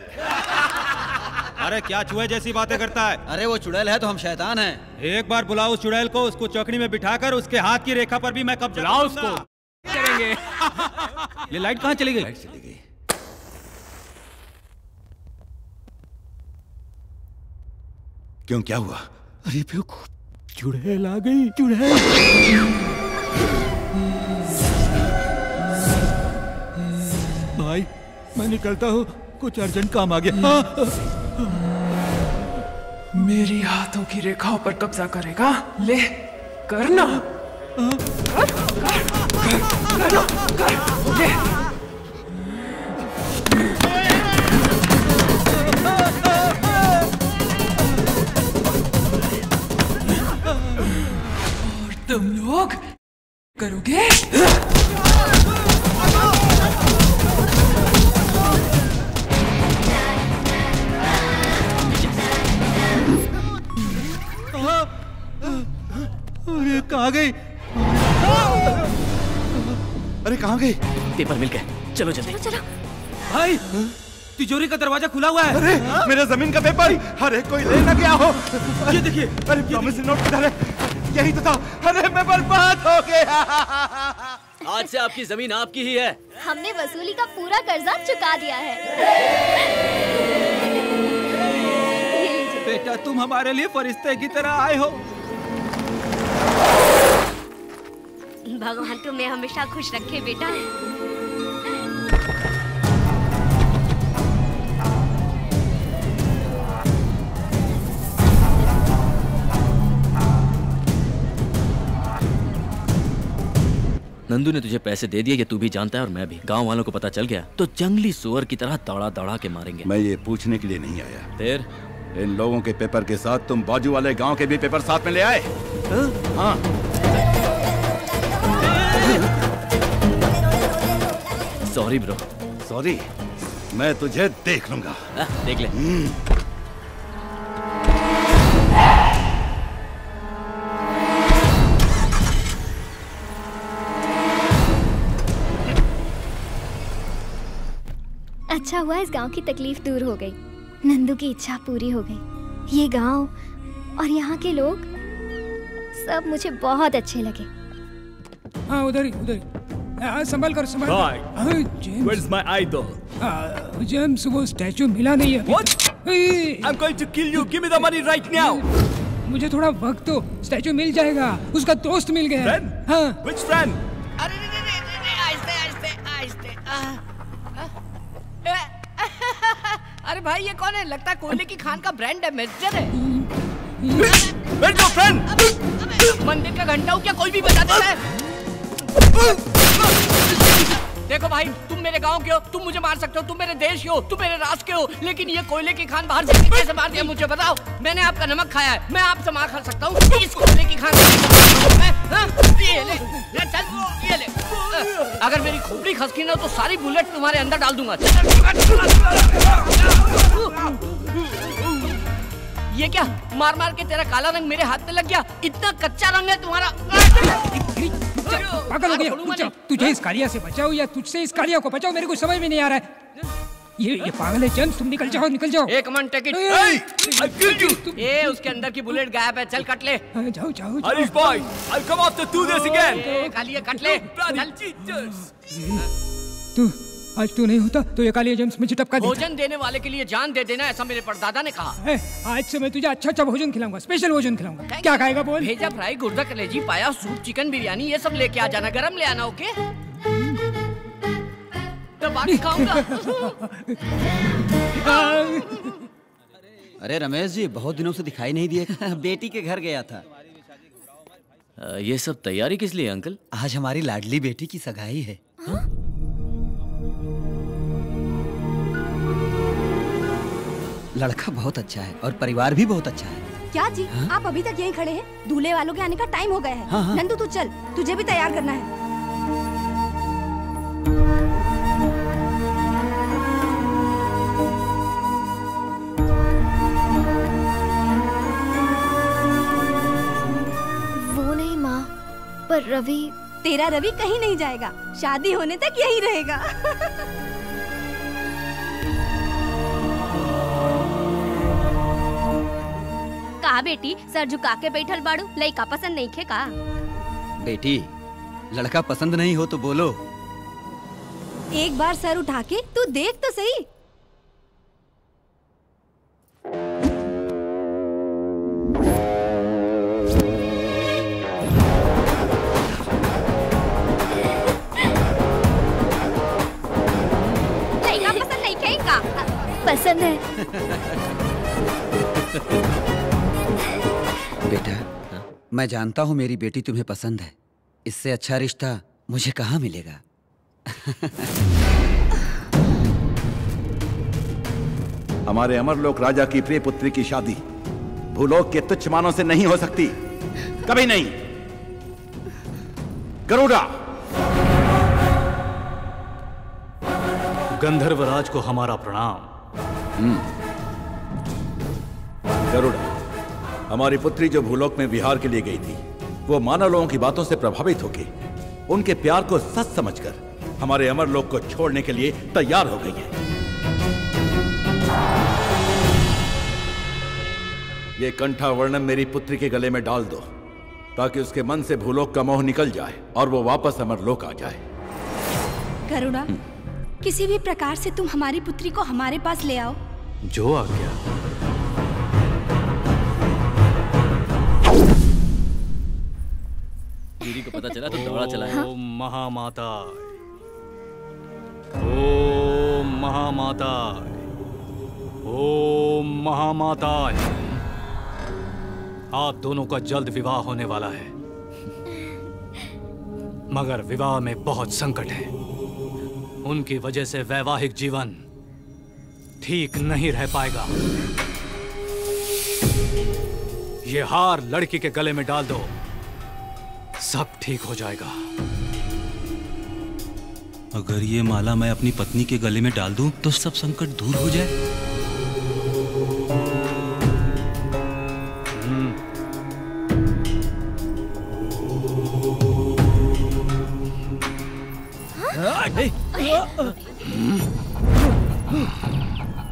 अरे क्या चूहे जैसी बातें करता है? अरे वो चुड़ैल है तो हम शैतान हैं। एक बार बुलाओ उस चुड़ैल को, उसको चौकड़ी में बिठाकर उसके हाथ की रेखा पर भी मैं कब्जा बुलाओ उसको। करेंगे। ये लाइट कहाँ चली गई? लाइट चली गई। क्यों, क्या हुआ? अरे बेवकूफ, चुड़ैल आ गई। चुड़ैल। भाई मैं निकलता हूँ, कुछ अर्जेंट काम आ गया। मेरी हाथों की रेखाओं पर कब्जा करेगा? ले करना। ले। और तुम लोग करोगे? अरे कहाँ गई? अरे कहाँ गई? पेपर मिल गए, चलो जल्दी। चलो। भाई तिजोरी का दरवाजा खुला हुआ है। अरे मेरा जमीन का पेपर। अरे कोई ले ना गया हो। ये देखिए। अरे प्रॉमिस नोट किधर है? यही तो था। अरे मैं बर्बाद हो गया। आज से आपकी जमीन आपकी ही है। हमने वसूली का पूरा कर्जा चुका दिया है। बेटा तुम हमारे लिए फरिश्ते की तरह आए हो। भगवान तुम्हें हमेशा खुश रखे बेटा। नंदू ने तुझे पैसे दे दिए, ये तू भी जानता है और मैं भी। गांव वालों को पता चल गया तो जंगली सुअर की तरह दौड़ा दौड़ा के मारेंगे। मैं ये पूछने के लिए नहीं आया। फिर इन लोगों के पेपर के साथ तुम बाजू वाले गांव के भी पेपर साथ में ले आए? हाँ। Sorry bro. सॉरी? मैं तुझे देख लूंगा। देख ले। अच्छा हुआ इस गांव की तकलीफ दूर हो गई। नंदू की इच्छा पूरी हो गई। ये गांव और यहाँ के लोग सब मुझे बहुत अच्छे लगे। हाँ उधर ही उधर ही। संभाल कर संभाल। Where's my idol? जेम्स वो स्टैचू मिला नहीं है। What? I'm going to kill you. Give me the money right now. मुझे थोड़ा वक्त दो, स्टैचू मिल जाएगा। उसका दोस्त मिल गया। Friend? हाँ। Which friend? अरे भाई ये कौन है? लगता है कोयले की खान का ब्रांड एम्बेसडर है। Where's your friend? मंदिर का घंटा हो क्या कोई भी बजा देता है? देखो भाई, तुम मेरे गांव के हो, तुम मुझे मार सकते हो, तुम मेरे देश के हो, तुम मेरे राष्ट्र के हो, लेकिन ये कोयले की खान बाहर से कैसे मार दिया मुझे बताओ? मैंने आपका नमक खाया है, मैं आपसे मार खा सकता हूँ? इस कोयले की खान ये ले, चल ये ले। अगर मेरी खोपड़ी खसकी ना तो सारी बुलेट तुम्हारे अंदर डाल दूंगा। ये क्या, मार मार के तेरा काला रंग मेरे हाथ में लग गया? इतना कच्चा रंग है तुम्हारा। पागल हो गया, तुझे इस कालिया से बचाओ या तुझसे इस कालिया को बचाओ, मेरे को समझ में नहीं आ रहा है। ये पागल है जेम्स, तुम निकल जाओ, निकल जाओ। एक मिनट, टिकट। ये उसके अंदर की बुलेट गायब है, चल कट ले। जाओ जाओ। Irish boy, I'll come after do this again. Kaliya cut ले। तू आज तू नहीं होता तो ये कालिया जेम्स मुझे टपका देता। भोजन देने वाले के लिए जान दे देना, ऐसा मेरे परदादा ने कहा। आज से मैं तुझे अच्छा अच्छा भोजन खिलाऊंगा, स्पेशल भोजन खिलाऊंगा। क्या खाएगा बोल? भेजा फ्राई, गुर्दा कलेजी, पाया, सूप, चिकन बिरयानी, ये सब लेके आ जाना, गरम ले आना। ओके? तो बाकी खाऊंगा। अरे रमेश जी, बहुत दिनों से दिखाई नहीं दिए। बेटी के घर गया था। ये सब तैयारी किस लिए अंकल? आज हमारी लाडली बेटी की सगाई है। लड़का बहुत अच्छा है और परिवार भी बहुत अच्छा है। क्या जी? आप अभी तक यहीं खड़े हैं? दूल्हे वालों के आने का टाइम हो गया है। हाँ। नंदू तू चल, तुझे भी तैयार करना है। वो नहीं माँ, पर रवि। तेरा रवि कहीं नहीं जाएगा, शादी होने तक यहीं रहेगा। कहा बेटी, सर झुका के बैठल बाड़ू, लइका पसंद नहीं खे का? बेटी, लड़का पसंद नहीं हो तो बोलो। एक बार सर उठा के तू देख तो सही। लइका पसंद नहीं खे का? पसंद है। बेटा, मैं जानता हूँ मेरी बेटी तुम्हें पसंद है। इससे अच्छा रिश्ता मुझे कहाँ मिलेगा? हमारे अमरलोक राजा की प्रिय पुत्री की शादी भूलोक के तुच्छ मानों से नहीं हो सकती, कभी नहीं। गरुड़ा, गंधर्वराज को हमारा प्रणाम। गरुड़ा, हमारी पुत्री जो भूलोक में विहार के लिए गई थी, वो मानव लोगों की बातों से प्रभावित होकर उनके प्यार को सच समझकर हमारे अमरलोक को छोड़ने के लिए तैयार हो गई है। ये कंठा वर्णम मेरी पुत्री के गले में डाल दो, ताकि उसके मन से भूलोक का मोह निकल जाए और वो वापस अमरलोक आ जाए। गरुड़ा, किसी भी प्रकार से तुम हमारी पुत्री को हमारे पास ले आओ। जो आ गया। दीदी को पता चला तो दौड़ा चला है। ओम महामाता, ओम महामाता, ओम महामाता। आप दोनों का जल्द विवाह होने वाला है, मगर विवाह में बहुत संकट है। उनकी वजह से वैवाहिक जीवन ठीक नहीं रह पाएगा। ये हार लड़की के गले में डाल दो, सब ठीक हो जाएगा। अगर ये माला मैं अपनी पत्नी के गले में डाल दूं तो सब संकट दूर हो जाए।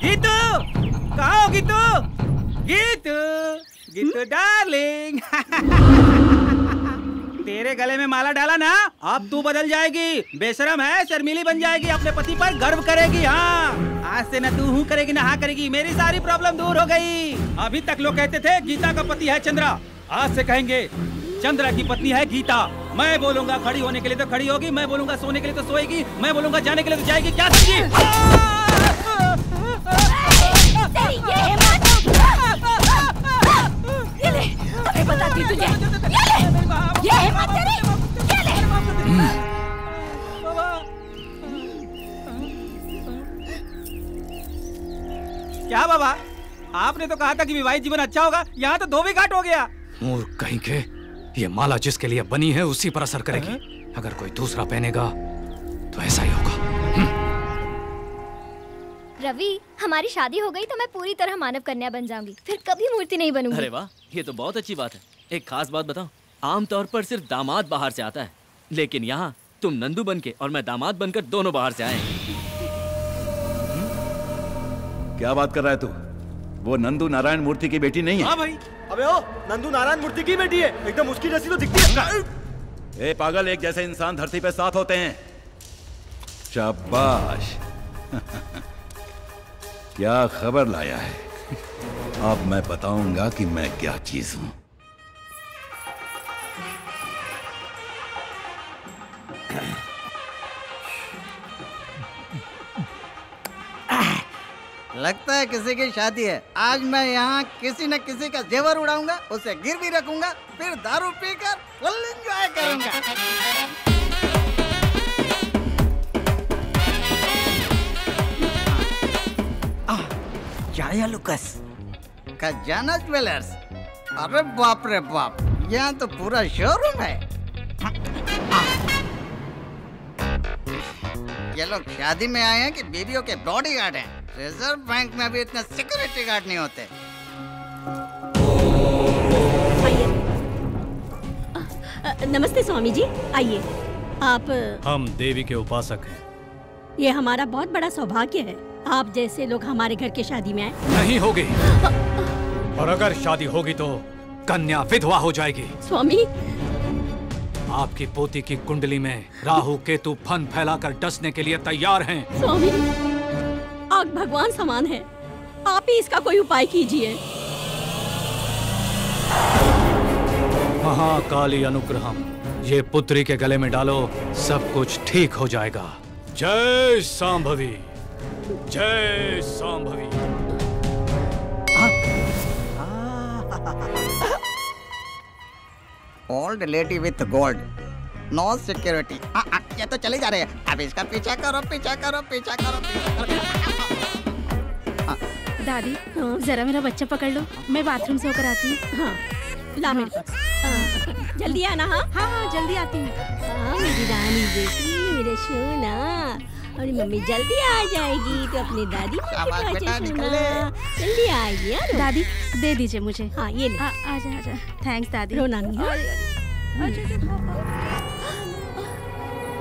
गीतू, कहाँ हो गीतू? गीतू, गीतू डार्लिंग। तेरे गले में माला डाला ना, अब तू बदल जाएगी। बेशरम है, शर्मीली बन जाएगी, अपने पति पर गर्व करेगी। हाँ, आज से न तू हूँ करेगी न हाँ करेगी। मेरी सारी प्रॉब्लम दूर हो गई। अभी तक लोग कहते थे गीता का पति है चंद्रा, आज से कहेंगे चंद्रा की पत्नी है गीता। मैं बोलूंगा खड़ी होने के लिए तो खड़ी होगी, मैं बोलूंगा सोने के लिए तो सोएगी, मैं बोलूंगा जाने के लिए तो जाएगी। क्या समझी? ये ले, अरे बताती तुझे। ये ले, ये हिम्मत तेरी। ये ले। आपने तो कहा था कि विवाहित जीवन अच्छा होगा, यहाँ तो धोबी घाट हो गया। मूर्ख कहीं के, ये माला जिसके लिए बनी है उसी पर असर करेगी। अगर कोई दूसरा पहनेगा तो ऐसा ही होगा। रवि, हमारी शादी हो गई तो मैं पूरी तरह मानव कन्या बन जाऊंगी, फिर कभी मूर्ति नहीं बनूंगी। अरे वाह, ये तो बहुत अच्छी बात है। एक खास बात बताओ, आमतौर पर सिर्फ दामाद बाहर से आता है, लेकिन यहाँ तुम नंदू बनके और मैं दामाद बनकर दोनों बाहर से आए। क्या बात कर रहा है तू? वो नंदू नारायण मूर्ति की बेटी नहीं है? हाँ भाई। अबे ओ, नंदू नारायण मूर्ति की बेटी है, एकदम उसकी जैसी तो दिखती है। ए पागल, एक जैसे इंसान धरती पे साथ होते हैं। शाबाश। क्या खबर लाया है? अब मैं बताऊंगा कि मैं क्या चीज हूं। लगता है किसी की शादी है। आज मैं यहाँ किसी न किसी का जेवर उड़ाऊंगा, उसे गिरवी रखूंगा, फिर दारू पीकर फुल एंजॉय करूंगा। जाया लुकस, खजाना ज्वेलर्स। अरे बाप रे बाप, यहाँ तो पूरा शोरूम है। ये लोग शादी में आए हैं कि बीवियों के बॉडीगार्ड हैं? रिजर्व बैंक में भी इतने सिक्योरिटी गार्ड नहीं होते। नमस्ते स्वामी जी, आइए। आप? हम देवी के उपासक हैं। ये हमारा बहुत बड़ा सौभाग्य है, आप जैसे लोग हमारे घर की शादी में आए। नहीं होगी, और अगर शादी होगी तो कन्या विधवा हो जाएगी। स्वामी, आपकी पोती की कुंडली में राहु केतु फन फैलाकर डसने के लिए तैयार हैं। स्वामी, आग भगवान समान है, आप ही इसका कोई उपाय कीजिए। महाकाली अनुग्रहम, ये पुत्री के गले में डालो, सब कुछ ठीक हो जाएगा। जय सांभवी, जय Shambhavi. Old lady with gold, no security. ये तो चले जा रहे हैं। अब इसका पीछा करो, पीछा करो, पीछा करो, पीछा करो। दादी, जरा मेरा बच्चा पकड़ लो, मैं बाथरूम से होकर आती हूँ। हाँ, ला मेरे पास। जल्दी आना। हाँ हाँ, जल्दी आती हूँ। मेरी रानी बेटी, मेरे सोना, और मम्मी जल्दी आ जाएगी तो अपनी दादी जल्दी आएगी यार। दादी, दे दीजिए मुझे। हाँ, ये ले। आजा आजा। थैंक्स दादी। रोना नहीं।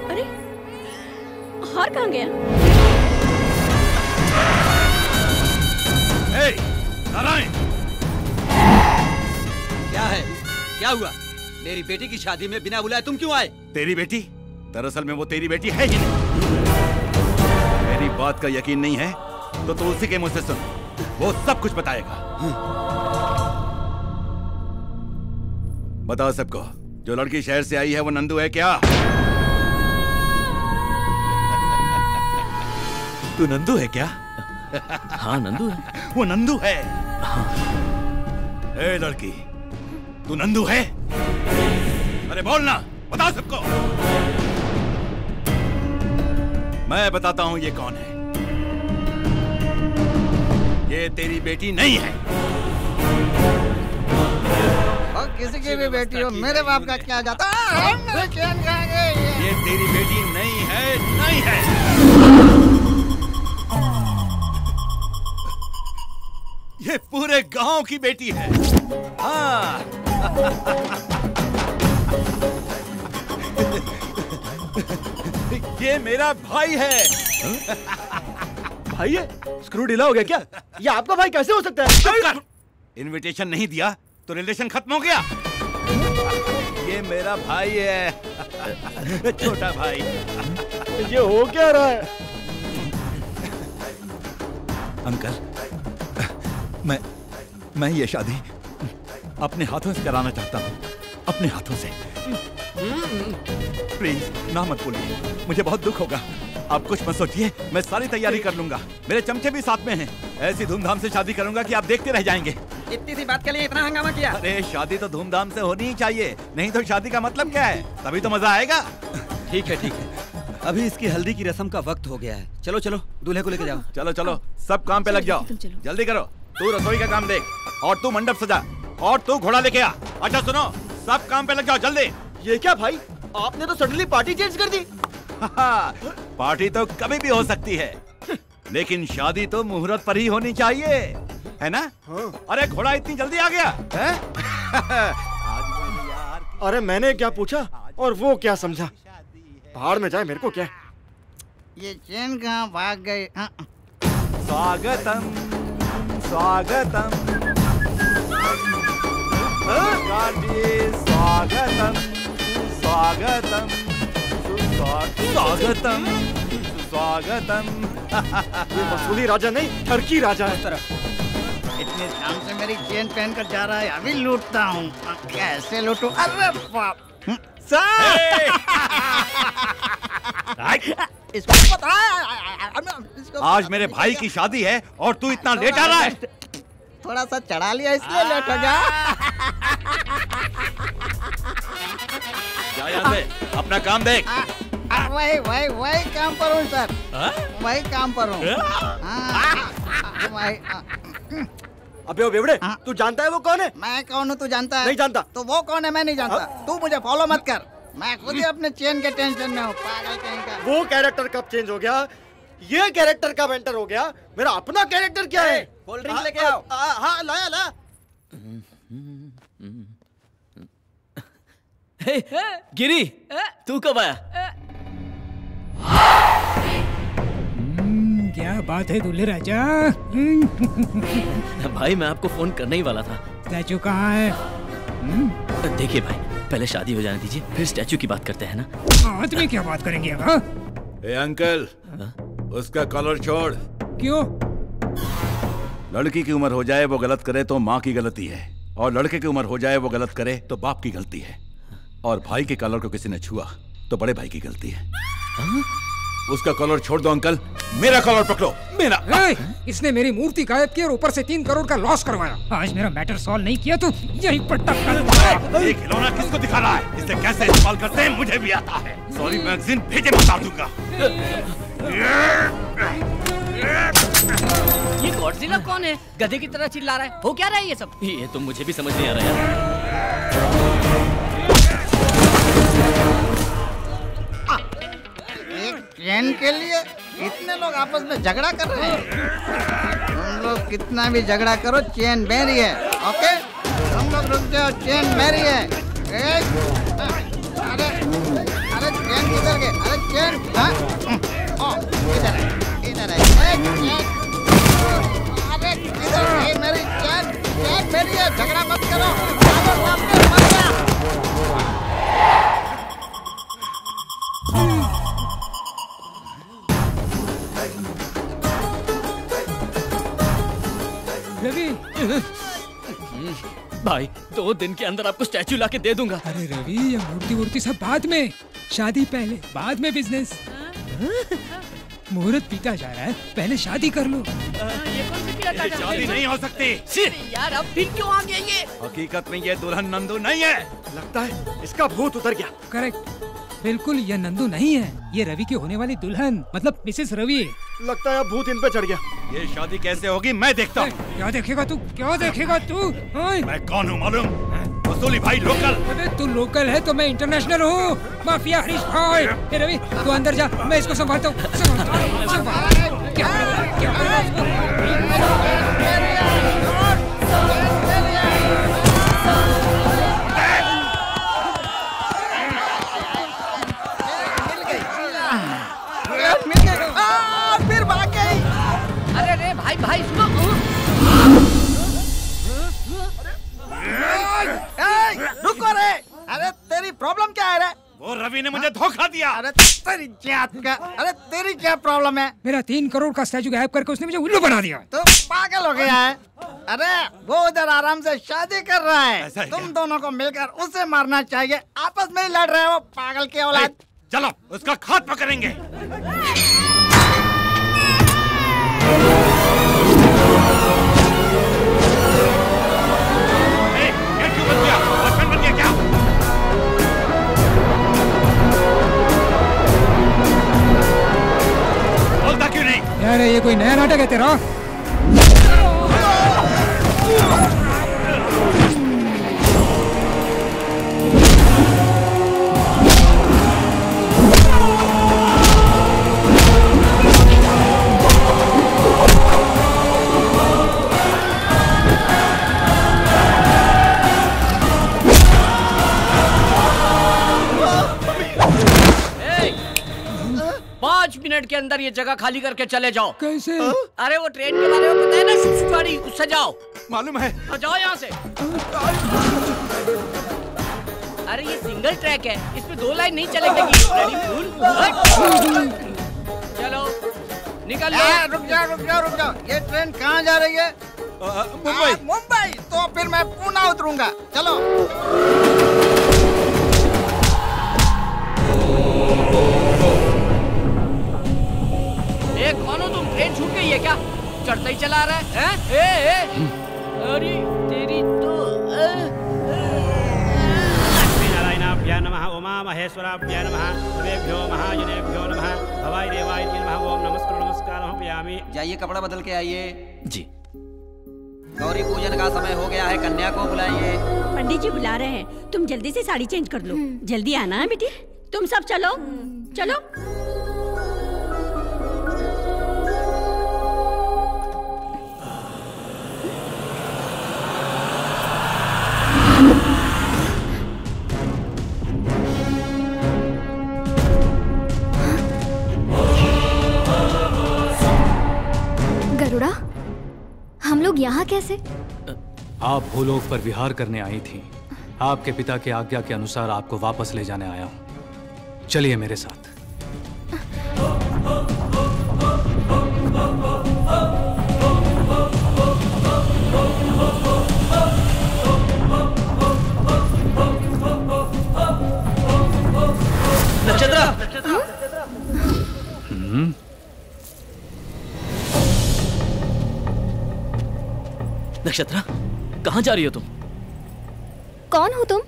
अरे, हार कहाँ गया? नारायण, क्या है? क्या हुआ? मेरी बेटी की शादी में बिना बुलाए तुम क्यों आए? तेरी बेटी? दरअसल में वो तेरी बेटी है ही नहीं। मेरी बात का यकीन नहीं है तो तू उसी के मुंह से सुन, वो सब कुछ बताएगा। बताओ सबको, जो लड़की शहर से आई है वो नंदू है क्या? तू नंदू है क्या? हाँ, नंदू है। वो नंदू है। हाँ। ए लड़की, तू नंदू है? अरे बोलना, बता सबको। मैं बताता हूँ ये कौन है। ये तेरी बेटी नहीं है। और किसी की भी बेटी हो, मेरे बाप का क्या जाता है? ये तेरी बेटी नहीं है, नहीं है। ये पूरे गांव की बेटी है। हाँ। ये मेरा भाई है। भाई है? स्क्रू ढीला हो गया क्या? ये आपका भाई कैसे हो सकता है? इनविटेशन नहीं दिया तो रिलेशन खत्म हो गया। ये मेरा भाई है, छोटा भाई। ये हो क्या रहा है? अंकल, मैं ये शादी अपने हाथों से कराना चाहता हूँ, अपने हाथों से। प्लीज ना मत बोलिए, मुझे बहुत दुख होगा। आप कुछ मत सोचिए, मैं सारी तैयारी कर लूंगा। मेरे चमचे भी साथ में हैं। ऐसी धूमधाम से शादी करूंगा कि आप देखते रह जाएंगे। इतनी सी बात के लिए इतना हंगामा किया? अरे शादी तो धूमधाम से होनी ही चाहिए, नहीं तो शादी का मतलब क्या है? तभी तो मजा आएगा। ठीक है, ठीक है। अभी इसकी हल्दी की रस्म का वक्त हो गया है। चलो चलो, दूल्हे को लेके जाओ। चलो चलो, सब काम पे लग जाओ, जल्दी करो। तू रसोई का काम देख, और तू मंडप सजा, और तू घोड़ा लेके आ। अच्छा सुनो, सब काम पे लग जाओ जल्दी। ये क्या भाई, आपने तो सडनली पार्टी चेंज कर दी। पार्टी तो कभी भी हो सकती है, लेकिन शादी तो मुहूर्त पर ही होनी चाहिए, है ना? अरे घोड़ा इतनी जल्दी आ गया है? अरे मैंने क्या पूछा और वो क्या समझा, भाड़ में जाए मेरे को क्या। ये चैन कहाँ भाग गई? स्वागतम स्वागतम स्वागतम स्वागतम स्वागतम स्वागतम। ये वसूली राजा नहीं, टर्की राजा है। इतने शाम से मेरी चेन पहन कर जा रहा है, अभी लूटता हूँ। कैसे लूटूं? अरे बाप! इसको पता है, आज मेरे भाई की शादी है और तू इतना लेट आ रहा है। थोड़ा सा चढ़ा लिया इसलिए लेट हो गया। जा यहाँ से, अपना काम देख। वही वही वही काम पर हूँ सर, वही काम पर हूँ। अबे ओ बेवड़े, तू जानता है वो कौन है? मैं कौन हूँ तू जानता है? नहीं जानता। तो वो कौन है मैं नहीं जानता। तू मुझे फॉलो मत कर, मैं खुद ही अपने चेन के टेंशन में हूँ। पागल कहीं का। वो कैरेक्टर कब चेंज हो गया? ये कैरेक्टर कब एंटर हो गया? मेरा अपना कैरेक्टर क्या है? कोल्ड ड्रिंक लेके आओ। हाँ लाया ला। गिरी, तू कब आया? क्या बात है दूल्हे राजा? भाई मैं आपको फोन करने ही वाला था। स्टैचू कहाँ है? देखिए भाई, पहले शादी हो जाने दीजिए, फिर स्टैचू की बात करते हैं ना। आदमी क्या बात करेंगे अब? हाँ? ए अंकल, उसका कॉलर छोड़। क्यों? लड़की की उम्र हो जाए वो गलत करे तो माँ की गलती है, और लड़के की उम्र हो जाए वो गलत करे तो बाप की गलती है, और भाई के कॉलर को किसी ने छुआ तो बड़े भाई की गलती है। उसका कॉलर छोड़ दो अंकल, मेरा कॉलर पकड़ो। मेरा इसने मेरी मूर्ति गायब की और ऊपर से 3 करोड़ का लॉस करवाया। आज मेरा मैटर सॉल्व नहीं किया तो यही पर टक्कर। ये खिलौना किसको दिखा रहा है? इसे कैसे इस्तेमाल करते हैं मुझे भी आता है। सॉरी मैगजीन भेजे, बता दूंगा। ये गॉडजिला कौन है? गधे की तरह चिल्ला रहा है। हो क्या रहा है ये सब? ये तो मुझे भी समझ नहीं आ रहा यार। एक चैन के लिए इतने लोग आपस में झगड़ा कर रहे हैं। तुम लोग कितना भी झगड़ा करो, चैन मेरी है। ओके, तुम लोग रुक जाओ, चैन मेरी है। अरे अरे चैन किधर गए? अरे चैन इधर है, इधर है। अरे इधर है मेरी चैन, चैन मेरी है। झगड़ा मत करो, सामने मत जा। रवि, भाई 2 दिन के अंदर आपको स्टैचू लाके दे दूंगा। अरे रवि, ये मूर्ति सब बाद में, शादी पहले, बाद में बिजनेस। मुहूर्त पीता जा रहा है, पहले शादी कर लो। ये कौन सी पीड़ा ये शादी नहीं हो सकती। यार अब फिर क्यों आ गया ये? हकीकत में ये दुल्हन नंदू नहीं है। लगता है इसका भूत उतर गया। करेक्ट, बिल्कुल ये नंदू नहीं है, ये रवि की होने वाली दुल्हन, मतलब मिसेस रवि। लगता है अब भूत इन पे चढ़ गया। ये शादी कैसे होगी मैं देखता हूँ। क्या देखेगा तू? क्या देखेगा तू? मैं कौन हूँ मालूम? वसूली भाई लोकल। अबे तू लोकल है तो मैं इंटरनेशनल हूँ। माफिया हरीश भाई। हे रवि, तू अंदर जा, मैं इसको संभालता हूँ। फिर भाग गई। अरे रे भाई भाई सुनो। रुको रे। अरे तेरी प्रॉब्लम क्या है रे? वो रवि ने मुझे धोखा दिया। अरे तेरी जात का, अरे तेरी क्या प्रॉब्लम है? मेरा 3 करोड़ का स्टैचू गायब करके उसने मुझे उल्लू बना दिया। तो पागल हो गया है? अरे वो उधर आराम से शादी कर रहा है, तुम दोनों को मिलकर उसे मारना चाहिए। आपस में ही लड़ रहे हो, पागल की औलाद। चलो उसका खात्मा करेंगे। बोलता क्यों नहीं? यार ये कोई नया नाटक है तेरा? मिनट के अंदर ये जगह खाली करके चले जाओ। कैसे? अरे वो ट्रेन के बारे में पता है ना, सुसुगाड़ी, उससे जाओ। मालूम है। और जाओ यहाँ से। अरे ये सिंगल ट्रैक है, इसमें 2 लाइन नहीं चलेगी। चलो निकल लो। रुक जाओ। ये ट्रेन कहाँ जा रही है? मुंबई। तो फिर मैं पुणे उतरूंगा। चलो। कौन हो तुम? ट्रेन छूट गई है क्या? चढ़ता ही चला रहा है? हैं? अरे तेरी तो नारायणाभ्यां नमः, उमा महेश्वराभ्यां नमः, सर्वेभ्यो महाजनेभ्यो नमः, भवाय देवाय नमः, ओम नमस्कारं पयामि। जाइए कपड़ा बदल के आइए। जी। गौरी पूजन का समय हो गया है, कन्या को बुलाइए। पंडित जी बुला रहे हैं, तुम जल्दी से साड़ी चेंज कर लो। जल्दी आना है बेटी। तुम सब चलो चलो। गरुड़ा, हम लोग यहाँ कैसे? आप भूलोक पर विहार करने आई थी। आपके पिता की आज्ञा के अनुसार आपको वापस ले जाने आया हूँ। चलिए मेरे साथ। नक्षत्रा, कहाँ जा रही हो तुम? कौन हो तुम?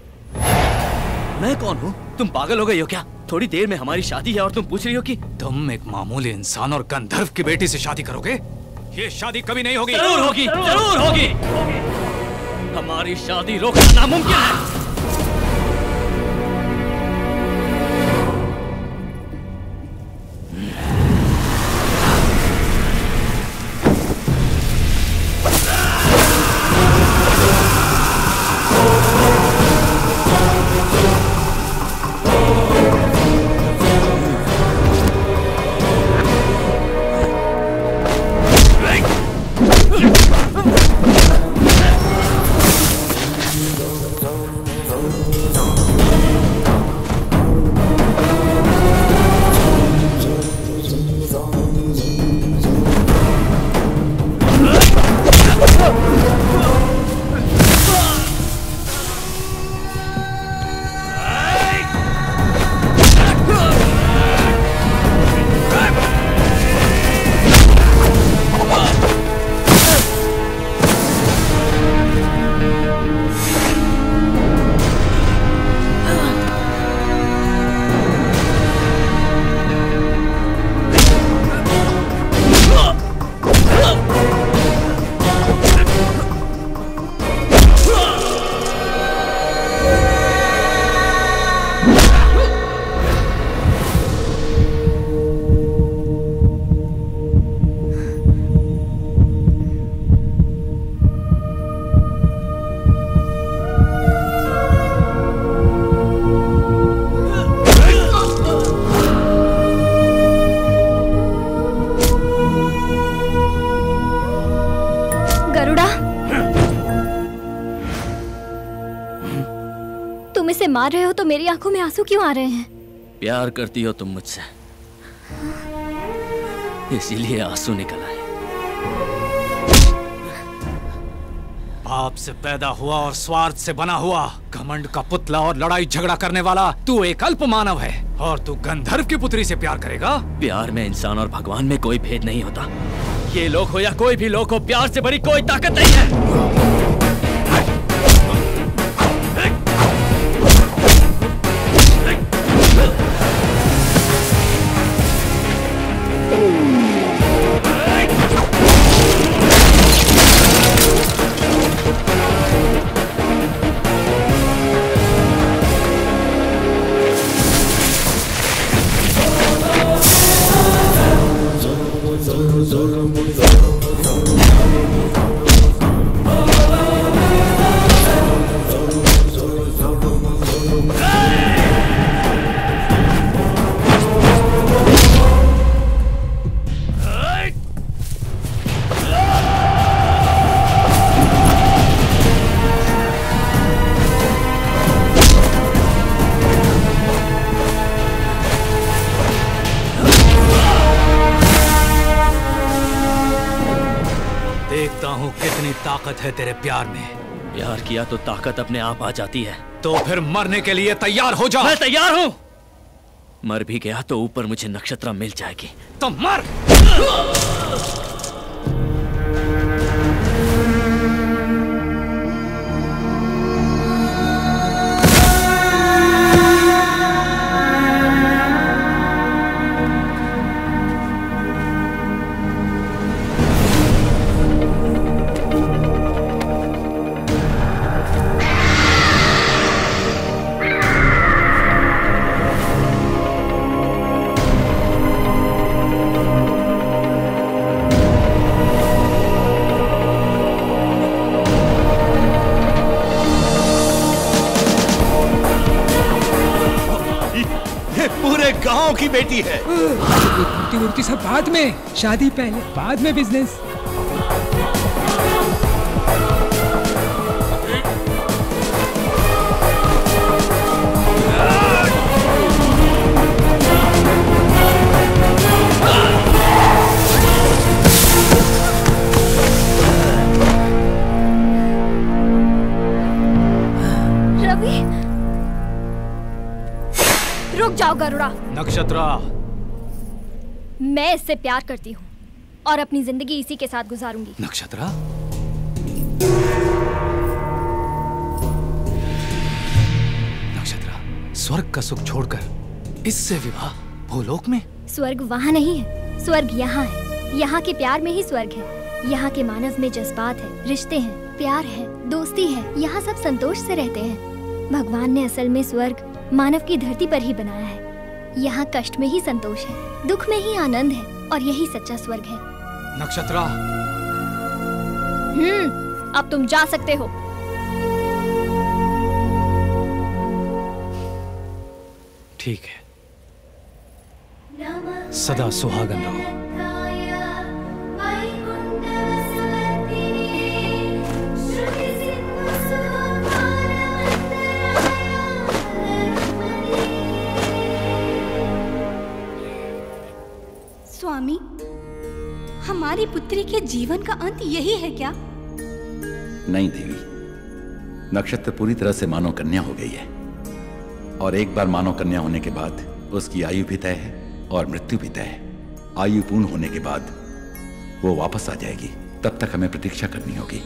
मैं कौन हूँ? तुम पागल हो गई हो क्या? थोड़ी देर में हमारी शादी है और तुम पूछ रही हो कि तुम एक मामूली इंसान और गंधर्व की बेटी से शादी करोगे? ये शादी कभी नहीं होगी। जरूर होगी, जरूर होगी। हमारी शादी रोकना नामुमकिन है। मार रहे हो तो मेरी आंखों में आंसू क्यों आ रहे हैं? प्यार करती हो तुम मुझसे, इसीलिए आंसू निकल आए। पाप से पैदा हुआ और स्वार्थ से बना हुआ, घमंड का पुतला और लड़ाई झगड़ा करने वाला तू एक अल्प मानव है, और तू गंधर्व की पुत्री से प्यार करेगा? प्यार में इंसान और भगवान में कोई भेद नहीं होता। ये लोग हो या कोई भी लोग हो, प्यार से बड़ी कोई ताकत नहीं है। ताकत है तेरे प्यार में। प्यार किया तो ताकत अपने आप आ जाती है। तो फिर मरने के लिए तैयार हो जा। मैं तैयार हूं। मर भी गया तो ऊपर मुझे नक्षत्रा मिल जाएगी। तो मर। गांव की बेटी है। मूर्ति वूर्ति सब बाद में, शादी पहले, बाद में बिजनेस। रवि, रुक जाओ गरुड़ा। नक्षत्रा, मैं इससे प्यार करती हूँ और अपनी जिंदगी इसी के साथ गुजारूंगी। नक्षत्रा, नक्षत्रा, स्वर्ग का सुख छोड़कर इससे विवाह भूलोक में? स्वर्ग वहाँ नहीं है, स्वर्ग यहाँ है। यहाँ के प्यार में ही स्वर्ग है। यहाँ के मानव में जज्बात है, रिश्ते हैं, प्यार है, दोस्ती है। यहाँ सब संतोष से रहते हैं। भगवान ने असल में स्वर्ग मानव की धरती पर ही बनाया है। यहाँ कष्ट में ही संतोष है, दुख में ही आनंद है, और यही सच्चा स्वर्ग है। नक्षत्रा, अब तुम जा सकते हो। ठीक है, सदा सुहागन रहो। स्वामी, हमारी पुत्री के जीवन का अंत यही है क्या? नहीं देवी, नक्षत्र पूरी तरह से मानव कन्या हो गई है, और एक बार मानव कन्या होने के बाद उसकी आयु भी तय है और मृत्यु भी तय है। आयु पूर्ण होने के बाद वो वापस आ जाएगी, तब तक हमें प्रतीक्षा करनी होगी।